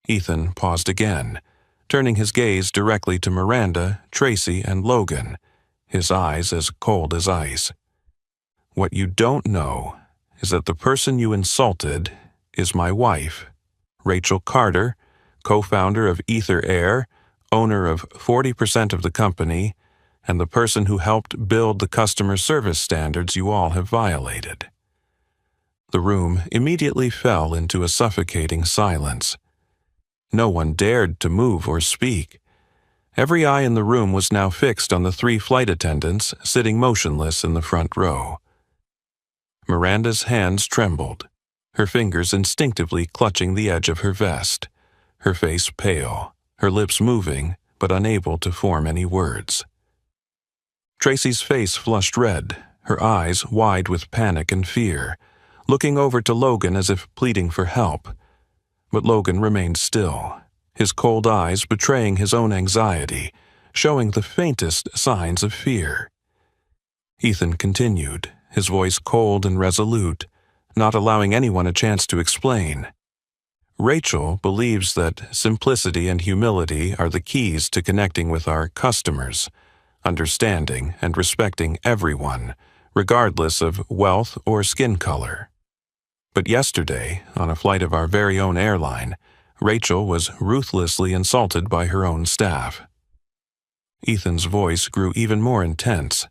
Ethan paused again, turning his gaze directly to Miranda, Tracy, and Logan, his eyes as cold as ice. "What you don't know is that the person you insulted is my wife, Rachel Carter, co-founder of Ether Air, owner of 40% of the company, and the person who helped build the customer service standards you all have violated." The room immediately fell into a suffocating silence. No one dared to move or speak. Every eye in the room was now fixed on the three flight attendants sitting motionless in the front row. Miranda's hands trembled, her fingers instinctively clutching the edge of her vest, her face pale, her lips moving but unable to form any words. Tracy's face flushed red, her eyes wide with panic and fear, looking over to Logan as if pleading for help. but Logan remained still, his cold eyes betraying his own anxiety, showing the faintest signs of fear. Ethan continued, his voice cold and resolute, not allowing anyone a chance to explain. Rachel believes that simplicity and humility are the keys to connecting with our customers, understanding and respecting everyone, regardless of wealth or skin color. But yesterday, on a flight of our very own airline, Rachel was ruthlessly insulted by her own staff. Ethan's voice grew even more intense,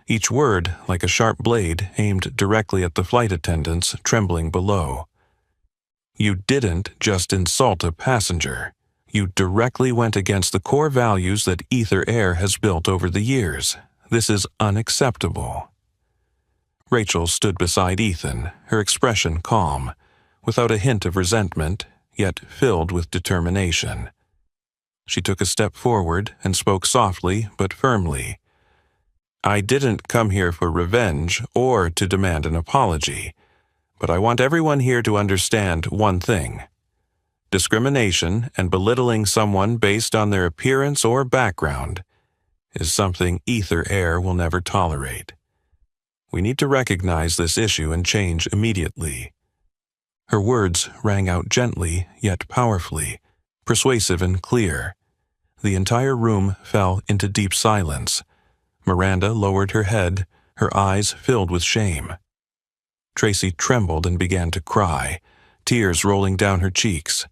each word like a sharp blade aimed directly at the flight attendants trembling below. You didn't just insult a passenger. You directly went against the core values that Ether Air has built over the years. This is unacceptable. Rachel stood beside Ethan, her expression calm, without a hint of resentment, yet filled with determination. She took a step forward and spoke softly but firmly. I didn't come here for revenge or to demand an apology, but I want everyone here to understand one thing. Discrimination and belittling someone based on their appearance or background is something Ether Air will never tolerate. We need to recognize this issue and change immediately. Her words rang out gently yet powerfully, persuasive and clear. The entire room fell into deep silence. Miranda lowered her head, her eyes filled with shame. Tracy trembled and began to cry, tears rolling down her cheeks.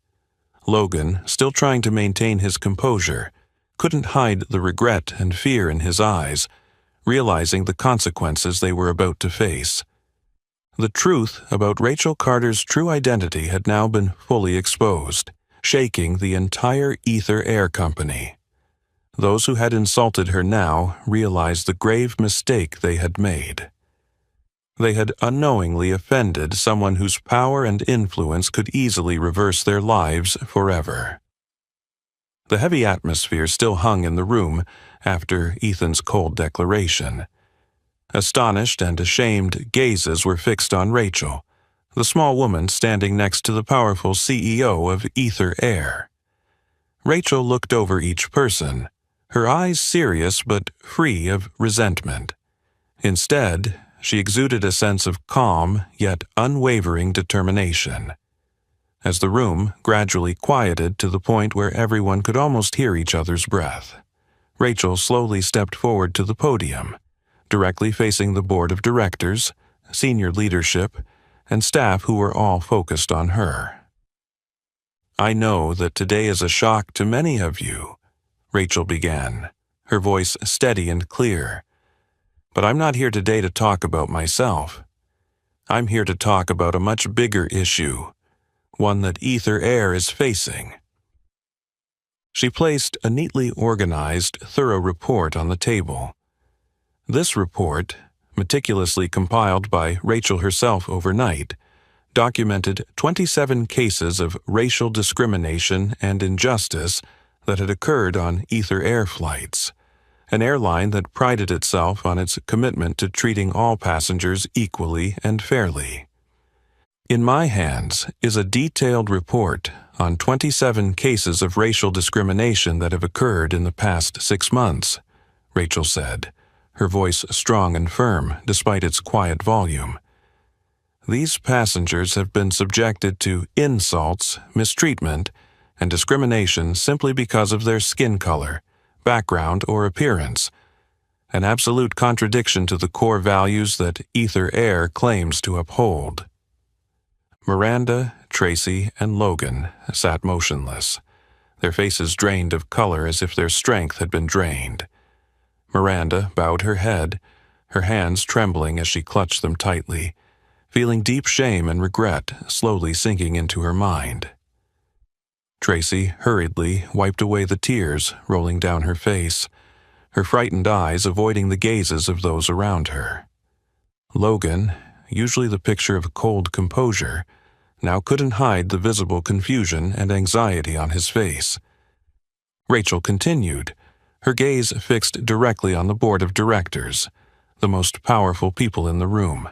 Logan, still trying to maintain his composure, couldn't hide the regret and fear in his eyes, realizing the consequences they were about to face. The truth about Rachel Carter's true identity had now been fully exposed, shaking the entire Ether Air Company. Those who had insulted her now realized the grave mistake they had made. They had unknowingly offended someone whose power and influence could easily reverse their lives forever. The heavy atmosphere still hung in the room after Ethan's cold declaration. Astonished and ashamed gazes were fixed on Rachel, the small woman standing next to the powerful CEO of Ether Air. Rachel looked over each person, her eyes serious but free of resentment. Instead, she exuded a sense of calm yet unwavering determination. As the room gradually quieted to the point where everyone could almost hear each other's breath, Rachel slowly stepped forward to the podium, directly facing the board of directors, senior leadership, and staff who were all focused on her. I know that today is a shock to many of you, Rachel began, her voice steady and clear. But I'm not here today to talk about myself. I'm here to talk about a much bigger issue, one that Ether Air is facing. She placed a neatly organized, thorough report on the table. This report, meticulously compiled by Rachel herself overnight, documented 27 cases of racial discrimination and injustice that had occurred on Ether Air flights, an airline that prided itself on its commitment to treating all passengers equally and fairly. In my hands is a detailed report on 27 cases of racial discrimination that have occurred in the past 6 months, Rachel said, her voice strong and firm despite its quiet volume. These passengers have been subjected to insults, mistreatment, and discrimination simply because of their skin color, background, or appearance, an absolute contradiction to the core values that Ether Air claims to uphold. Miranda, Tracy, and Logan sat motionless, their faces drained of color as if their strength had been drained. Miranda bowed her head, her hands trembling as she clutched them tightly, feeling deep shame and regret slowly sinking into her mind. Tracy hurriedly wiped away the tears rolling down her face, her frightened eyes avoiding the gazes of those around her. Logan, usually the picture of cold composure, now couldn't hide the visible confusion and anxiety on his face. Rachel continued, her gaze fixed directly on the board of directors, the most powerful people in the room.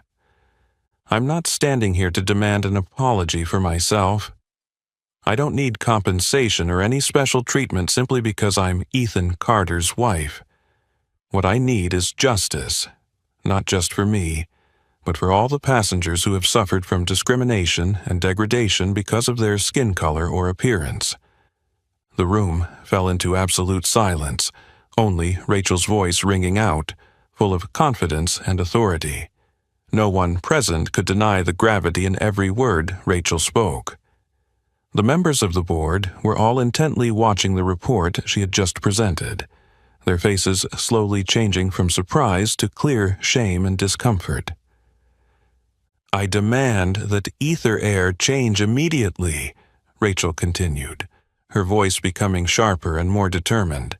I'm not standing here to demand an apology for myself. I don't need compensation or any special treatment simply because I'm Ethan Carter's wife. What I need is justice, not just for me, but for all the passengers who have suffered from discrimination and degradation because of their skin color or appearance." The room fell into absolute silence, only Rachel's voice ringing out, full of confidence and authority. No one present could deny the gravity in every word Rachel spoke. The members of the board were all intently watching the report she had just presented, their faces slowly changing from surprise to clear shame and discomfort. "I demand that Ether Air change immediately," Rachel continued, her voice becoming sharper and more determined.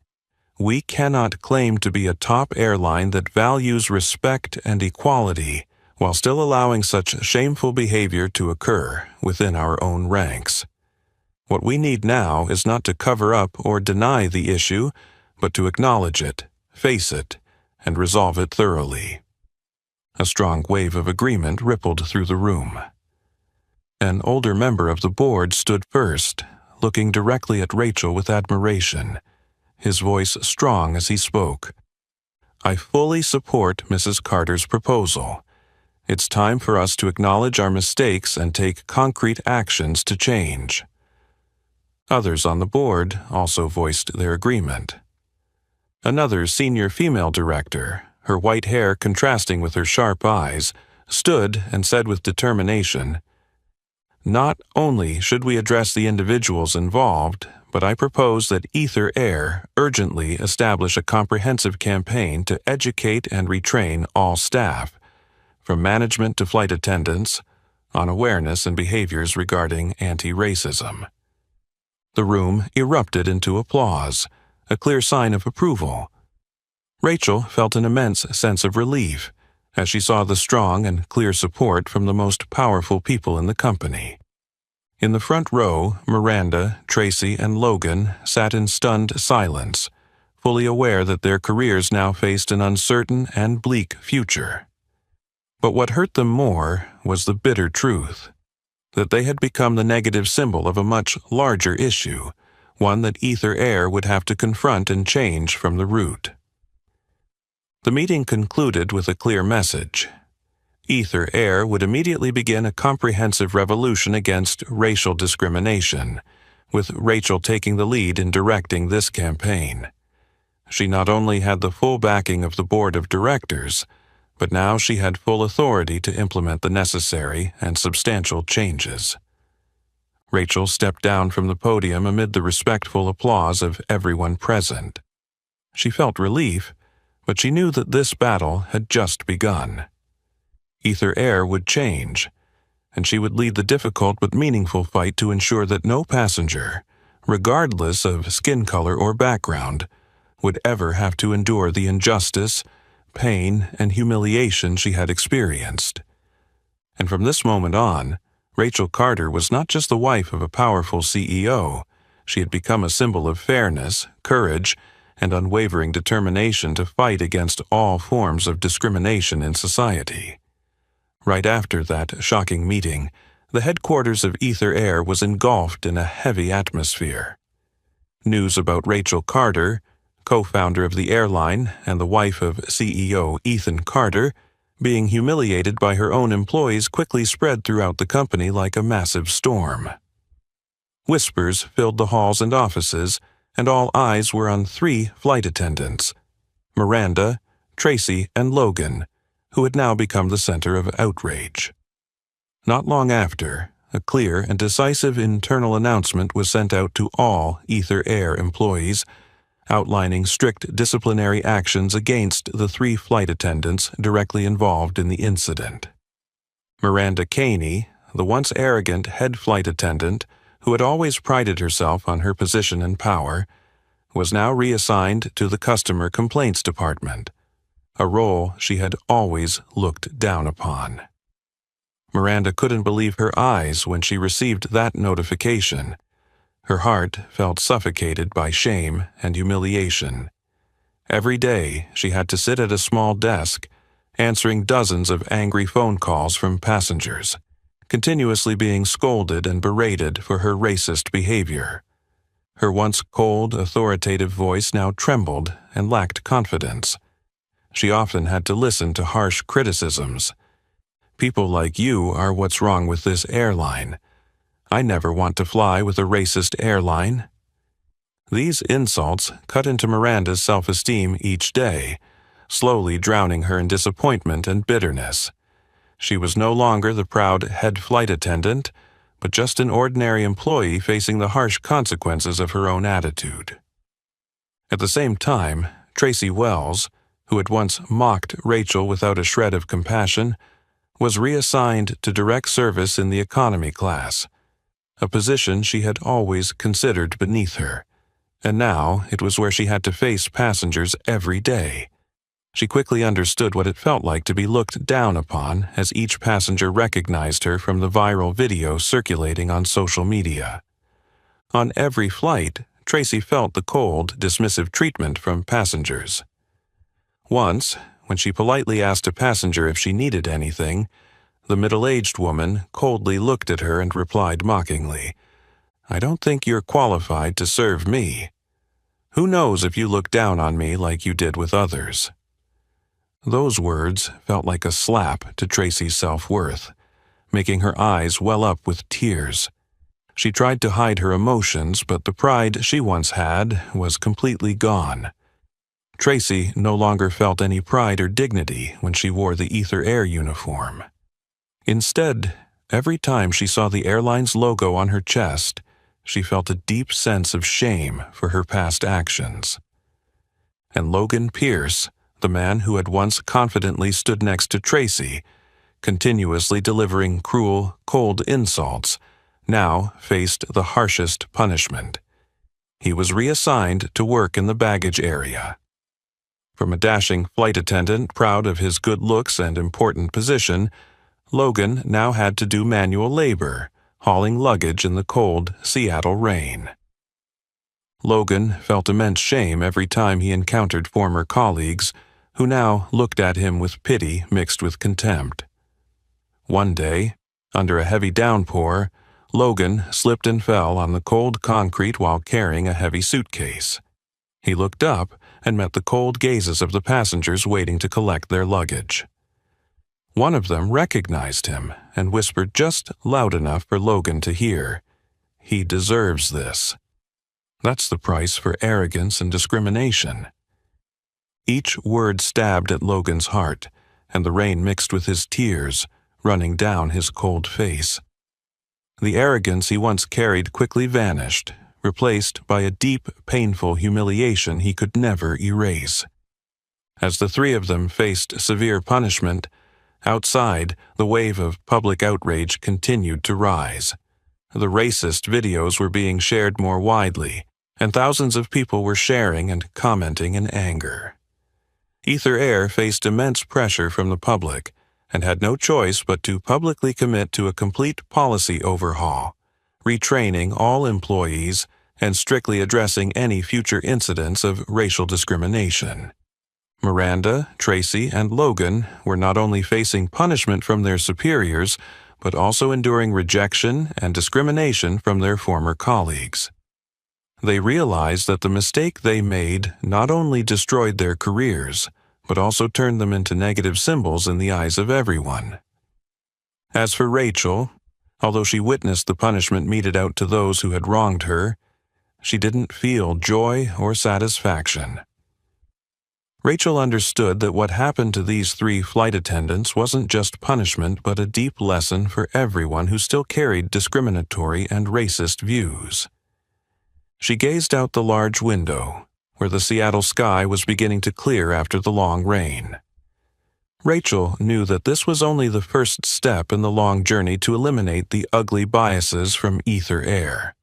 "We cannot claim to be a top airline that values respect and equality while still allowing such shameful behavior to occur within our own ranks. What we need now is not to cover up or deny the issue, but to acknowledge it, face it, and resolve it thoroughly." A strong wave of agreement rippled through the room. An older member of the board stood first, looking directly at Rachel with admiration, his voice strong as he spoke. "I fully support Mrs. Carter's proposal. It's time for us to acknowledge our mistakes and take concrete actions to change." Others on the board also voiced their agreement. Another senior female director, her white hair contrasting with her sharp eyes, stood and said with determination, "Not only should we address the individuals involved, but I propose that Ether Air urgently establish a comprehensive campaign to educate and retrain all staff, from management to flight attendants, on awareness and behaviors regarding anti-racism." The room erupted into applause, a clear sign of approval. Rachel felt an immense sense of relief as she saw the strong and clear support from the most powerful people in the company. In the front row, Miranda, Tracy, and Logan sat in stunned silence, fully aware that their careers now faced an uncertain and bleak future. But what hurt them more was the bitter truth, that they had become the negative symbol of a much larger issue, one that Ether Air would have to confront and change from the root. The meeting concluded with a clear message. Ether Air would immediately begin a comprehensive revolution against racial discrimination, with Rachel taking the lead in directing this campaign. She not only had the full backing of the board of directors, but now she had full authority to implement the necessary and substantial changes. Rachel stepped down from the podium amid the respectful applause of everyone present. She felt relief, but she knew that this battle had just begun. Ether Air would change, and she would lead the difficult but meaningful fight to ensure that no passenger, regardless of skin color or background, would ever have to endure the injustice, pain, and humiliation she had experienced. And from this moment on, Rachel Carter was not just the wife of a powerful CEO, she had become a symbol of fairness, courage, and unwavering determination to fight against all forms of discrimination in society. Right after that shocking meeting, the headquarters of Ether Air was engulfed in a heavy atmosphere. News about Rachel Carter, co-founder of the airline and the wife of CEO Ethan Carter, being humiliated by her own employees quickly spread throughout the company like a massive storm. Whispers filled the halls and offices, and all eyes were on 3 flight attendants, Miranda, Tracy, and Logan, who had now become the center of outrage. Not long after, a clear and decisive internal announcement was sent out to all Ether Air employees, outlining strict disciplinary actions against the 3 flight attendants directly involved in the incident. Miranda Caney, the once arrogant head flight attendant who had always prided herself on her position and power, was now reassigned to the Customer Complaints Department, a role she had always looked down upon. Miranda couldn't believe her eyes when she received that notification. Her heart felt suffocated by shame and humiliation. Every day, she had to sit at a small desk, answering dozens of angry phone calls from passengers, continuously being scolded and berated for her racist behavior. Her once cold, authoritative voice now trembled and lacked confidence. She often had to listen to harsh criticisms. "People like you are what's wrong with this airline. I never want to fly with a racist airline." These insults cut into Miranda's self-esteem each day, slowly drowning her in disappointment and bitterness. She was no longer the proud head flight attendant, but just an ordinary employee facing the harsh consequences of her own attitude. At the same time, Tracy Wells, who had once mocked Rachel without a shred of compassion, was reassigned to direct service in the economy class, a position she had always considered beneath her, and now it was where she had to face passengers every day. She quickly understood what it felt like to be looked down upon as each passenger recognized her from the viral video circulating on social media. On every flight, Tracy felt the cold, dismissive treatment from passengers. Once, when she politely asked a passenger if she needed anything, the middle-aged woman coldly looked at her and replied mockingly, "I don't think you're qualified to serve me. Who knows if you look down on me like you did with others?" Those words felt like a slap to Tracy's self-worth, making her eyes well up with tears. She tried to hide her emotions, but the pride she once had was completely gone. Tracy no longer felt any pride or dignity when she wore the Ether Air uniform. Instead, every time she saw the airline's logo on her chest, she felt a deep sense of shame for her past actions. And Logan Pierce, the man who had once confidently stood next to Tracy, continuously delivering cruel, cold insults, now faced the harshest punishment. He was reassigned to work in the baggage area. From a dashing flight attendant proud of his good looks and important position, Logan now had to do manual labor, hauling luggage in the cold Seattle rain. Logan felt immense shame every time he encountered former colleagues, who now looked at him with pity mixed with contempt. One day, under a heavy downpour, Logan slipped and fell on the cold concrete while carrying a heavy suitcase. He looked up and met the cold gazes of the passengers waiting to collect their luggage. One of them recognized him and whispered just loud enough for Logan to hear, "He deserves this." That's the price for arrogance and discrimination. Each word stabbed at Logan's heart, and the rain mixed with his tears, running down his cold face. The arrogance he once carried quickly vanished, replaced by a deep, painful humiliation he could never erase. As the three of them faced severe punishment, outside, the wave of public outrage continued to rise. The racist videos were being shared more widely, and thousands of people were sharing and commenting in anger. Ether Air faced immense pressure from the public and had no choice but to publicly commit to a complete policy overhaul, retraining all employees and strictly addressing any future incidents of racial discrimination. Miranda, Tracy, and Logan were not only facing punishment from their superiors, but also enduring rejection and discrimination from their former colleagues. They realized that the mistake they made not only destroyed their careers, but also turned them into negative symbols in the eyes of everyone. As for Rachel, although she witnessed the punishment meted out to those who had wronged her, she didn't feel joy or satisfaction. Rachel understood that what happened to these three flight attendants wasn't just punishment but a deep lesson for everyone who still carried discriminatory and racist views. She gazed out the large window, where the Seattle sky was beginning to clear after the long rain. Rachel knew that this was only the first step in the long journey to eliminate the ugly biases from Ether Air.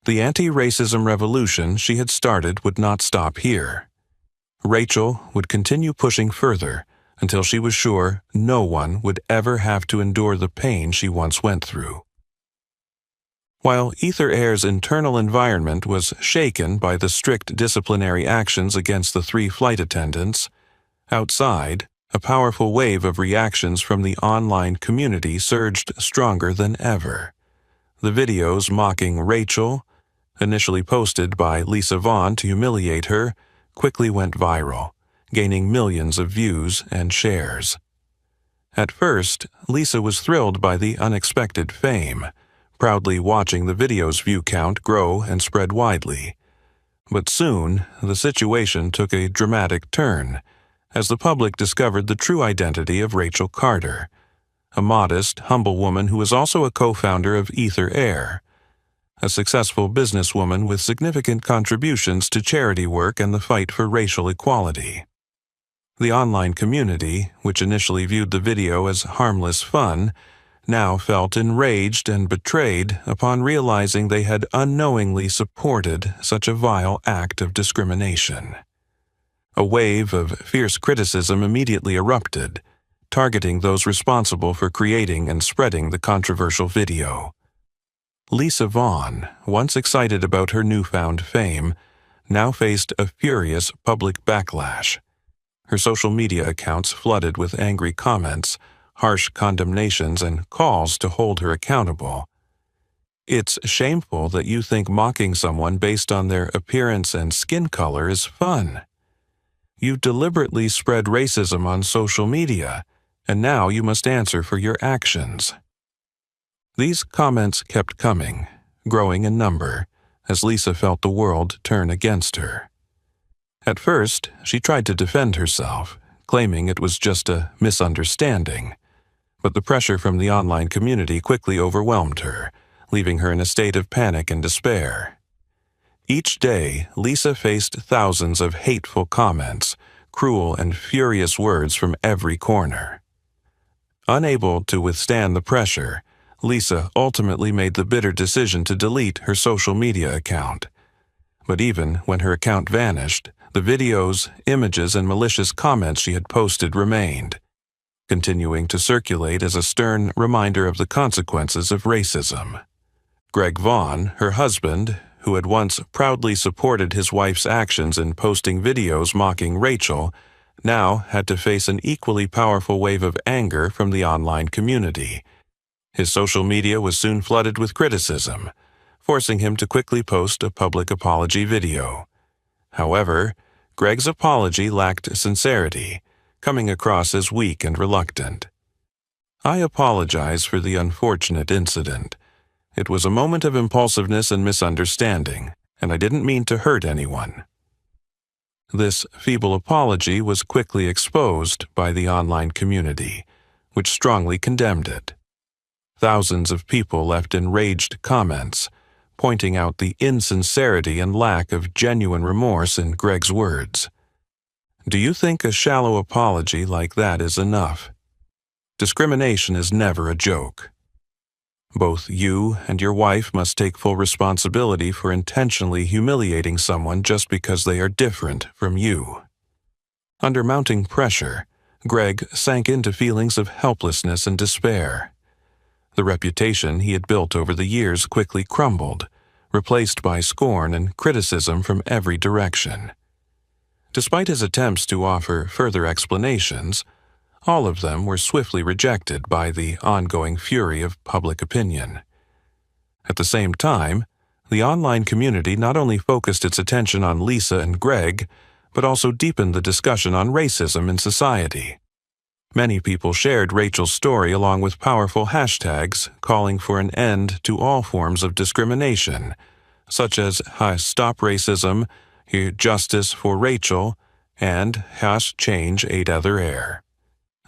The anti-racism revolution she had started would not stop here. Rachel would continue pushing further until she was sure no one would ever have to endure the pain she once went through. While Ether Air's internal environment was shaken by the strict disciplinary actions against the three flight attendants, outside, a powerful wave of reactions from the online community surged stronger than ever. The videos mocking Rachel, initially posted by Lisa Vaughn to humiliate her, quickly went viral, gaining millions of views and shares. At first, Lisa was thrilled by the unexpected fame, proudly watching the video's view count grow and spread widely. But soon, the situation took a dramatic turn, as the public discovered the true identity of Rachel Carter, a modest, humble woman who was also a co-founder of Ether Air, a successful businesswoman with significant contributions to charity work and the fight for racial equality. The online community, which initially viewed the video as harmless fun, now felt enraged and betrayed upon realizing they had unknowingly supported such a vile act of discrimination. A wave of fierce criticism immediately erupted, targeting those responsible for creating and spreading the controversial video. Lisa Vaughn, once excited about her newfound fame, now faced a furious public backlash. Her social media accounts flooded with angry comments, harsh condemnations, and calls to hold her accountable. "It's shameful that you think mocking someone based on their appearance and skin color is fun. You deliberately spread racism on social media, and now you must answer for your actions." These comments kept coming, growing in number, as Lisa felt the world turn against her. At first, she tried to defend herself, claiming it was just a misunderstanding. But the pressure from the online community quickly overwhelmed her, leaving her in a state of panic and despair. Each day, Lisa faced thousands of hateful comments, cruel and furious words from every corner. Unable to withstand the pressure, Lisa ultimately made the bitter decision to delete her social media account. But even when her account vanished, the videos, images, and malicious comments she had posted remained, continuing to circulate as a stern reminder of the consequences of racism. Greg Vaughn, her husband, who had once proudly supported his wife's actions in posting videos mocking Rachel, now had to face an equally powerful wave of anger from the online community. His social media was soon flooded with criticism, forcing him to quickly post a public apology video. However, Greg's apology lacked sincerity, coming across as weak and reluctant. "I apologize for the unfortunate incident. It was a moment of impulsiveness and misunderstanding, and I didn't mean to hurt anyone." This feeble apology was quickly exposed by the online community, which strongly condemned it. Thousands of people left enraged comments, pointing out the insincerity and lack of genuine remorse in Greg's words. "Do you think a shallow apology like that is enough? Discrimination is never a joke. Both you and your wife must take full responsibility for intentionally humiliating someone just because they are different from you." Under mounting pressure, Greg sank into feelings of helplessness and despair. The reputation he had built over the years quickly crumbled, replaced by scorn and criticism from every direction. Despite his attempts to offer further explanations, all of them were swiftly rejected by the ongoing fury of public opinion. At the same time, the online community not only focused its attention on Lisa and Greg, but also deepened the discussion on racism in society. Many people shared Rachel's story along with powerful hashtags calling for an end to all forms of discrimination, such as #StopRacism, #Justice for Rachel, and #ChangeEtherAir.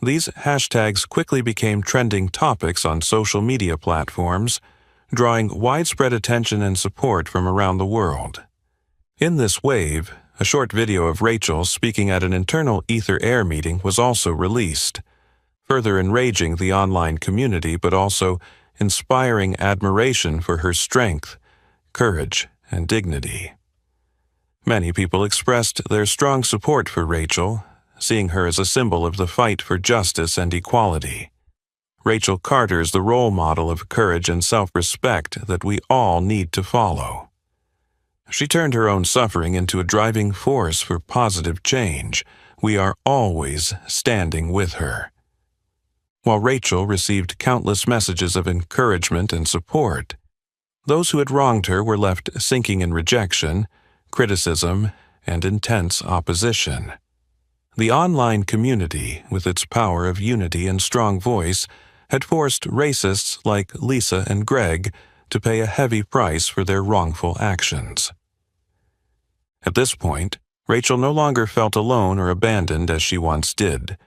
These hashtags quickly became trending topics on social media platforms, drawing widespread attention and support from around the world. In this wave, a short video of Rachel speaking at an internal Ether Air meeting was also released, further enraging the online community but also inspiring admiration for her strength, courage, and dignity. Many people expressed their strong support for Rachel, seeing her as a symbol of the fight for justice and equality. Rachel Carter is the role model of courage and self-respect that we all need to follow. She turned her own suffering into a driving force for positive change, we are always standing with her. While Rachel received countless messages of encouragement and support, those who had wronged her were left sinking in rejection, criticism, and intense opposition. The online community, with its power of unity and strong voice, had forced racists like Lisa and Greg to pay a heavy price for their wrongful actions. At this point, Rachel no longer felt alone or abandoned as she once did.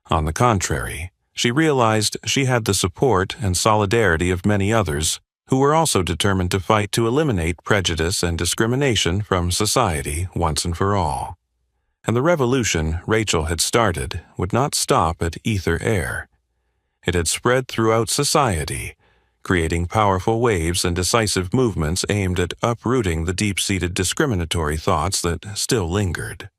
On the contrary, she realized she had the support and solidarity of many others who were also determined to fight to eliminate prejudice and discrimination from society once and for all. And the revolution Rachel had started would not stop at Ether Air. It had spread throughout society, creating powerful waves and decisive movements aimed at uprooting the deep-seated discriminatory thoughts that still lingered.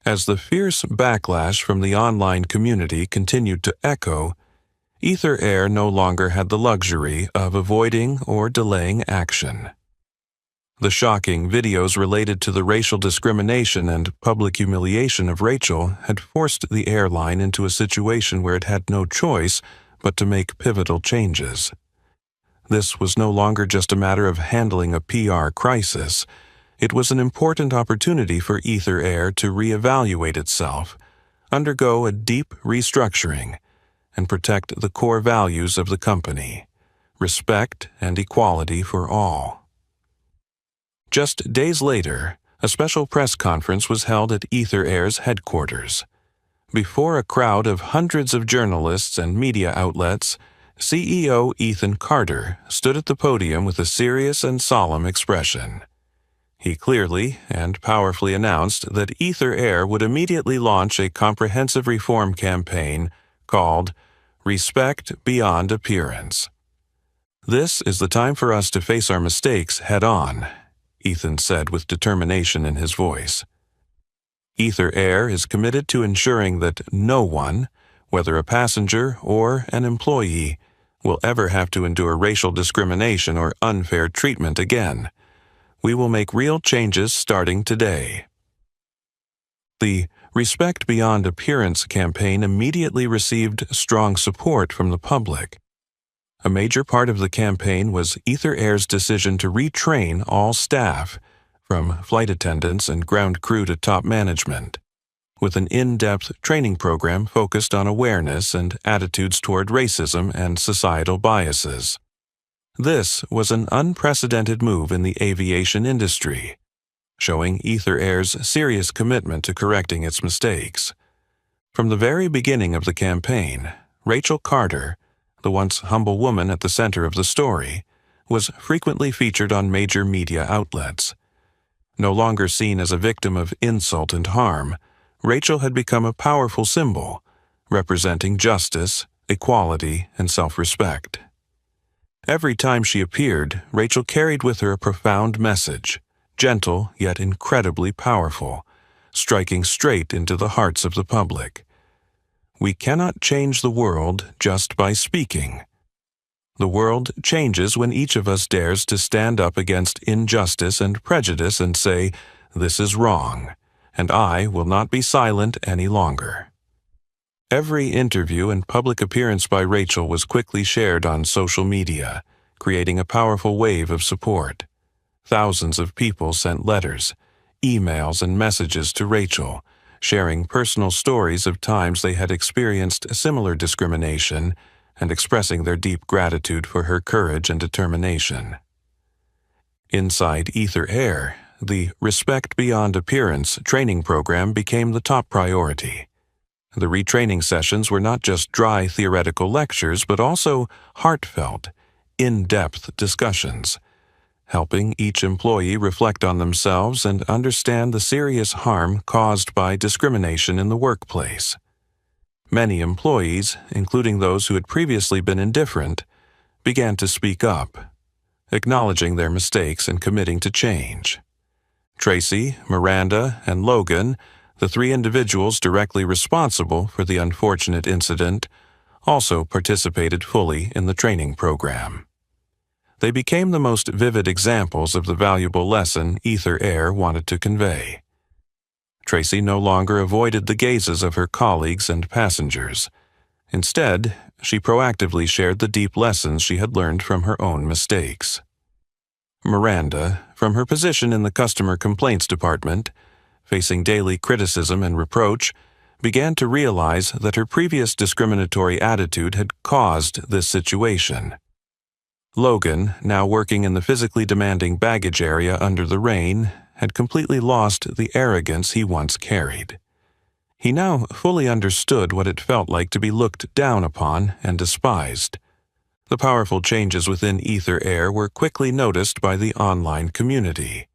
As the fierce backlash from the online community continued to echo, Ether Air no longer had the luxury of avoiding or delaying action. The shocking videos related to the racial discrimination and public humiliation of Rachel had forced the airline into a situation where it had no choice but to make pivotal changes. This was no longer just a matter of handling a PR crisis. It was an important opportunity for Ether Air to reevaluate itself, undergo a deep restructuring, and protect the core values of the company: respect and equality for all. Just days later, a special press conference was held at Ether Air's headquarters. Before a crowd of hundreds of journalists and media outlets, CEO Ethan Carter stood at the podium with a serious and solemn expression. He clearly and powerfully announced that Ether Air would immediately launch a comprehensive reform campaign called Respect Beyond Appearance. "This is the time for us to face our mistakes head-on," Ethan said with determination in his voice. Ether Air is committed to ensuring that no one, whether a passenger or an employee, will ever have to endure racial discrimination or unfair treatment again. We will make real changes starting today. The Respect Beyond Appearance campaign immediately received strong support from the public. A major part of the campaign was Ether Air's decision to retrain all staff, from flight attendants and ground crew to top management, with an in-depth training program focused on awareness and attitudes toward racism and societal biases. This was an unprecedented move in the aviation industry, showing Ether Air's serious commitment to correcting its mistakes. From the very beginning of the campaign, Rachel Carter, the once humble woman at the center of the story, was frequently featured on major media outlets. No longer seen as a victim of insult and harm, Rachel had become a powerful symbol, representing justice, equality, and self-respect. Every time she appeared, Rachel carried with her a profound message, gentle yet incredibly powerful, striking straight into the hearts of the public. We cannot change the world just by speaking. The world changes when each of us dares to stand up against injustice and prejudice and say, "This is wrong, and I will not be silent any longer." Every interview and public appearance by Rachel was quickly shared on social media, creating a powerful wave of support. Thousands of people sent letters, emails, and messages to Rachel, sharing personal stories of times they had experienced similar discrimination and expressing their deep gratitude for her courage and determination. Inside Ether Air, the Respect Beyond Appearance training program became the top priority. The retraining sessions were not just dry theoretical lectures, but also heartfelt, in-depth discussions, helping each employee reflect on themselves and understand the serious harm caused by discrimination in the workplace. Many employees, including those who had previously been indifferent, began to speak up, acknowledging their mistakes and committing to change. Tracy, Miranda, and Logan, the three individuals directly responsible for the unfortunate incident, also participated fully in the training program. They became the most vivid examples of the valuable lesson Ether Air wanted to convey. Tracy no longer avoided the gazes of her colleagues and passengers. Instead, she proactively shared the deep lessons she had learned from her own mistakes. Miranda, from her position in the customer complaints department, facing daily criticism and reproach, began to realize that her previous discriminatory attitude had caused this situation. Logan, now working in the physically demanding baggage area under the rain, had completely lost the arrogance he once carried. He now fully understood what it felt like to be looked down upon and despised. The powerful changes within Ether Air were quickly noticed by the online community.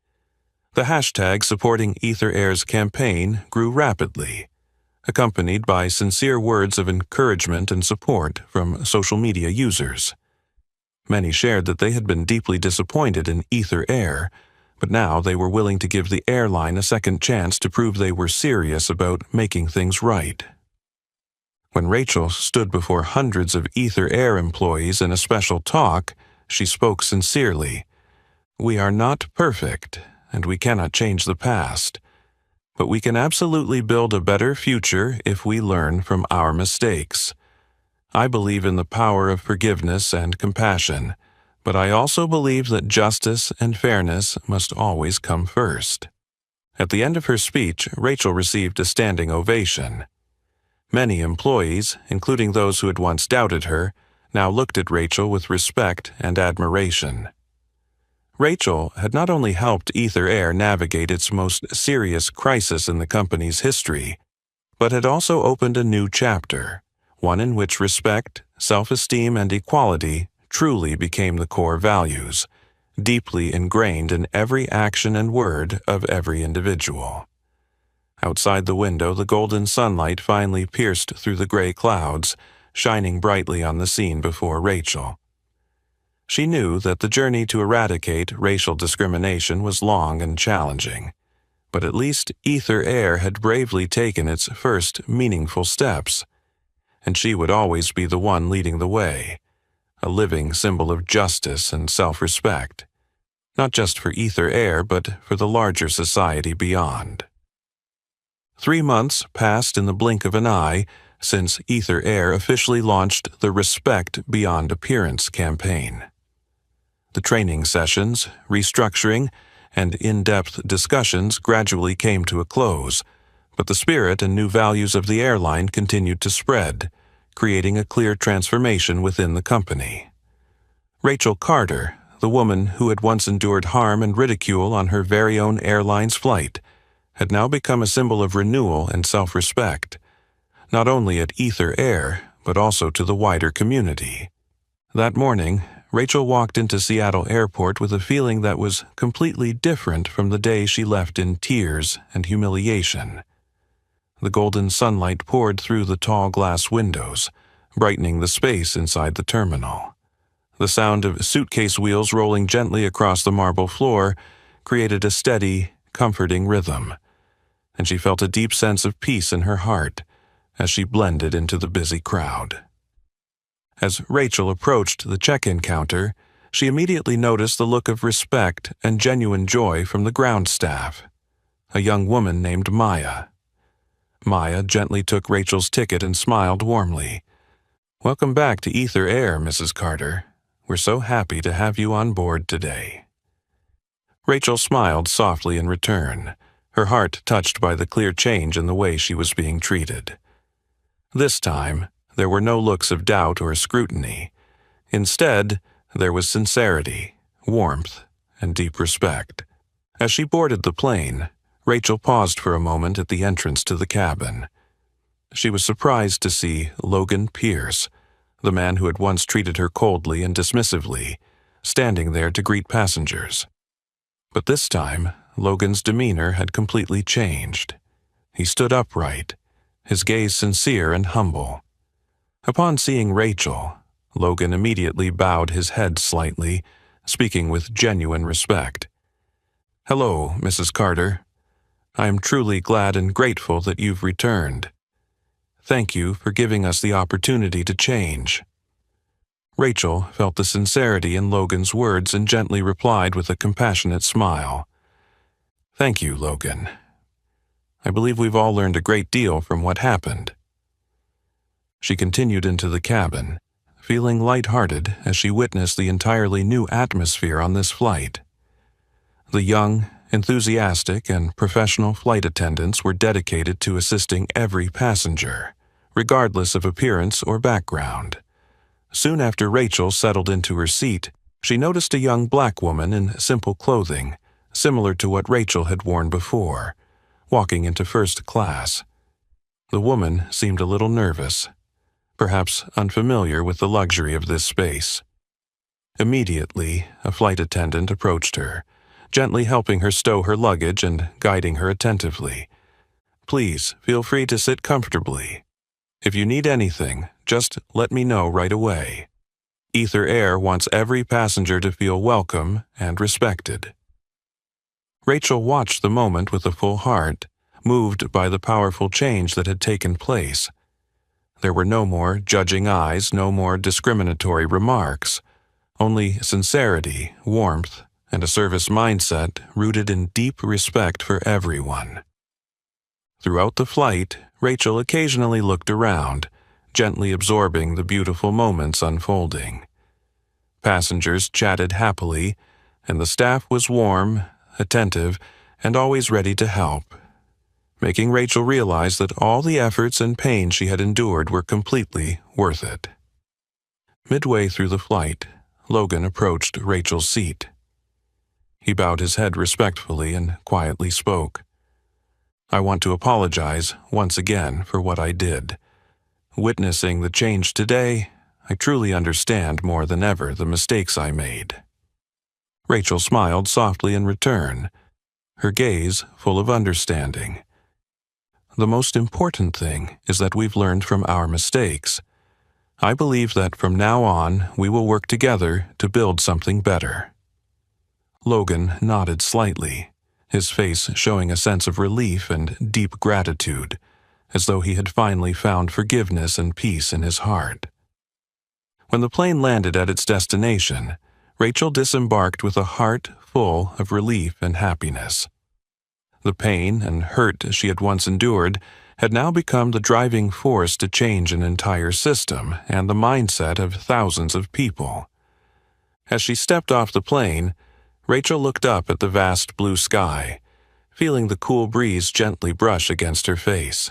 The hashtag supporting Ether Air's campaign grew rapidly, accompanied by sincere words of encouragement and support from social media users. Many shared that they had been deeply disappointed in Ether Air, but now they were willing to give the airline a second chance to prove they were serious about making things right. When Rachel stood before hundreds of Ether Air employees in a special talk, she spoke sincerely. "We are not perfect, and we cannot change the past, but we can absolutely build a better future if we learn from our mistakes. I believe in the power of forgiveness and compassion, but I also believe that justice and fairness must always come first." At the end of her speech, Rachel received a standing ovation. Many employees, including those who had once doubted her, now looked at Rachel with respect and admiration. Rachel had not only helped Ether Air navigate its most serious crisis in the company's history, but had also opened a new chapter, one in which respect, self-esteem, and equality truly became the core values, deeply ingrained in every action and word of every individual. Outside the window, the golden sunlight finally pierced through the gray clouds, shining brightly on the scene before Rachel. She knew that the journey to eradicate racial discrimination was long and challenging, but at least Ether Air had bravely taken its first meaningful steps, and she would always be the one leading the way, a living symbol of justice and self-respect, not just for Ether Air but for the larger society beyond. 3 months passed in the blink of an eye since Ether Air officially launched the Respect Beyond Appearance campaign. The training sessions, restructuring, and in-depth discussions gradually came to a close, but the spirit and new values of the airline continued to spread, creating a clear transformation within the company. Rachel Carter, the woman who had once endured harm and ridicule on her very own airline's flight, had now become a symbol of renewal and self-respect, not only at Ether Air, but also to the wider community. That morning, Rachel walked into Seattle Airport with a feeling that was completely different from the day she left in tears and humiliation. The golden sunlight poured through the tall glass windows, brightening the space inside the terminal. The sound of suitcase wheels rolling gently across the marble floor created a steady, comforting rhythm, and she felt a deep sense of peace in her heart as she blended into the busy crowd. As Rachel approached the check-in counter, she immediately noticed the look of respect and genuine joy from the ground staff, a young woman named Maya. Maya gently took Rachel's ticket and smiled warmly. "Welcome back to Ether Air, Mrs. Carter. We're so happy to have you on board today." Rachel smiled softly in return, her heart touched by the clear change in the way she was being treated. This time, there were no looks of doubt or scrutiny. Instead, there was sincerity, warmth, and deep respect. As she boarded the plane, Rachel paused for a moment at the entrance to the cabin. She was surprised to see Logan Pierce, the man who had once treated her coldly and dismissively, standing there to greet passengers. But this time, Logan's demeanor had completely changed. He stood upright, his gaze sincere and humble. Upon seeing Rachel, Logan immediately bowed his head slightly, speaking with genuine respect. "Hello, Mrs. Carter. I am truly glad and grateful that you've returned. Thank you for giving us the opportunity to change." Rachel felt the sincerity in Logan's words and gently replied with a compassionate smile. "Thank you, Logan. I believe we've all learned a great deal from what happened." She continued into the cabin, feeling lighthearted as she witnessed the entirely new atmosphere on this flight. The young, enthusiastic, and professional flight attendants were dedicated to assisting every passenger, regardless of appearance or background. Soon after Rachel settled into her seat, she noticed a young black woman in simple clothing, similar to what Rachel had worn before, walking into first class. The woman seemed a little nervous, perhaps unfamiliar with the luxury of this space. Immediately, a flight attendant approached her, gently helping her stow her luggage and guiding her attentively. "Please, feel free to sit comfortably. If you need anything, just let me know right away. Ether Air wants every passenger to feel welcome and respected." Rachel watched the moment with a full heart, moved by the powerful change that had taken place. There were no more judging eyes, no more discriminatory remarks, only sincerity, warmth, and a service mindset rooted in deep respect for everyone. Throughout the flight, Rachel occasionally looked around, gently absorbing the beautiful moments unfolding. Passengers chatted happily, and the staff was warm, attentive, and always ready to help, making Rachel realize that all the efforts and pain she had endured were completely worth it. Midway through the flight, Logan approached Rachel's seat. He bowed his head respectfully and quietly spoke. "I want to apologize once again for what I did. Witnessing the change today, I truly understand more than ever the mistakes I made." Rachel smiled softly in return, her gaze full of understanding. "The most important thing is that we've learned from our mistakes. I believe that from now on we will work together to build something better." Logan nodded slightly, his face showing a sense of relief and deep gratitude, as though he had finally found forgiveness and peace in his heart. When the plane landed at its destination, Rachel disembarked with a heart full of relief and happiness. The pain and hurt she had once endured had now become the driving force to change an entire system and the mindset of thousands of people. As she stepped off the plane, Rachel looked up at the vast blue sky, feeling the cool breeze gently brush against her face.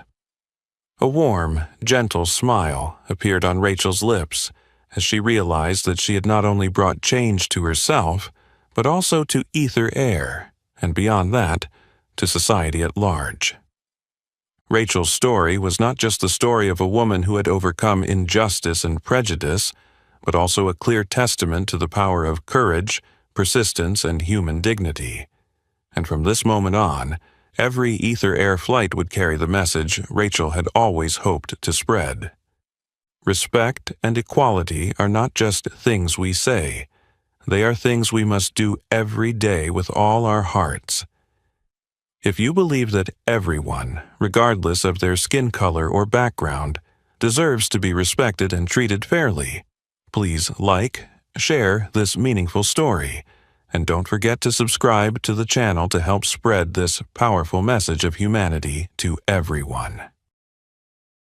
A warm, gentle smile appeared on Rachel's lips as she realized that she had not only brought change to herself, but also to Ether Air, and beyond that, to society at large. Rachel's story was not just the story of a woman who had overcome injustice and prejudice, but also a clear testament to the power of courage, persistence, and human dignity. And from this moment on, every Ether Air flight would carry the message Rachel had always hoped to spread. Respect and equality are not just things we say. They are things we must do every day with all our hearts. If you believe that everyone, regardless of their skin color or background, deserves to be respected and treated fairly, please like, share this meaningful story, and don't forget to subscribe to the channel to help spread this powerful message of humanity to everyone.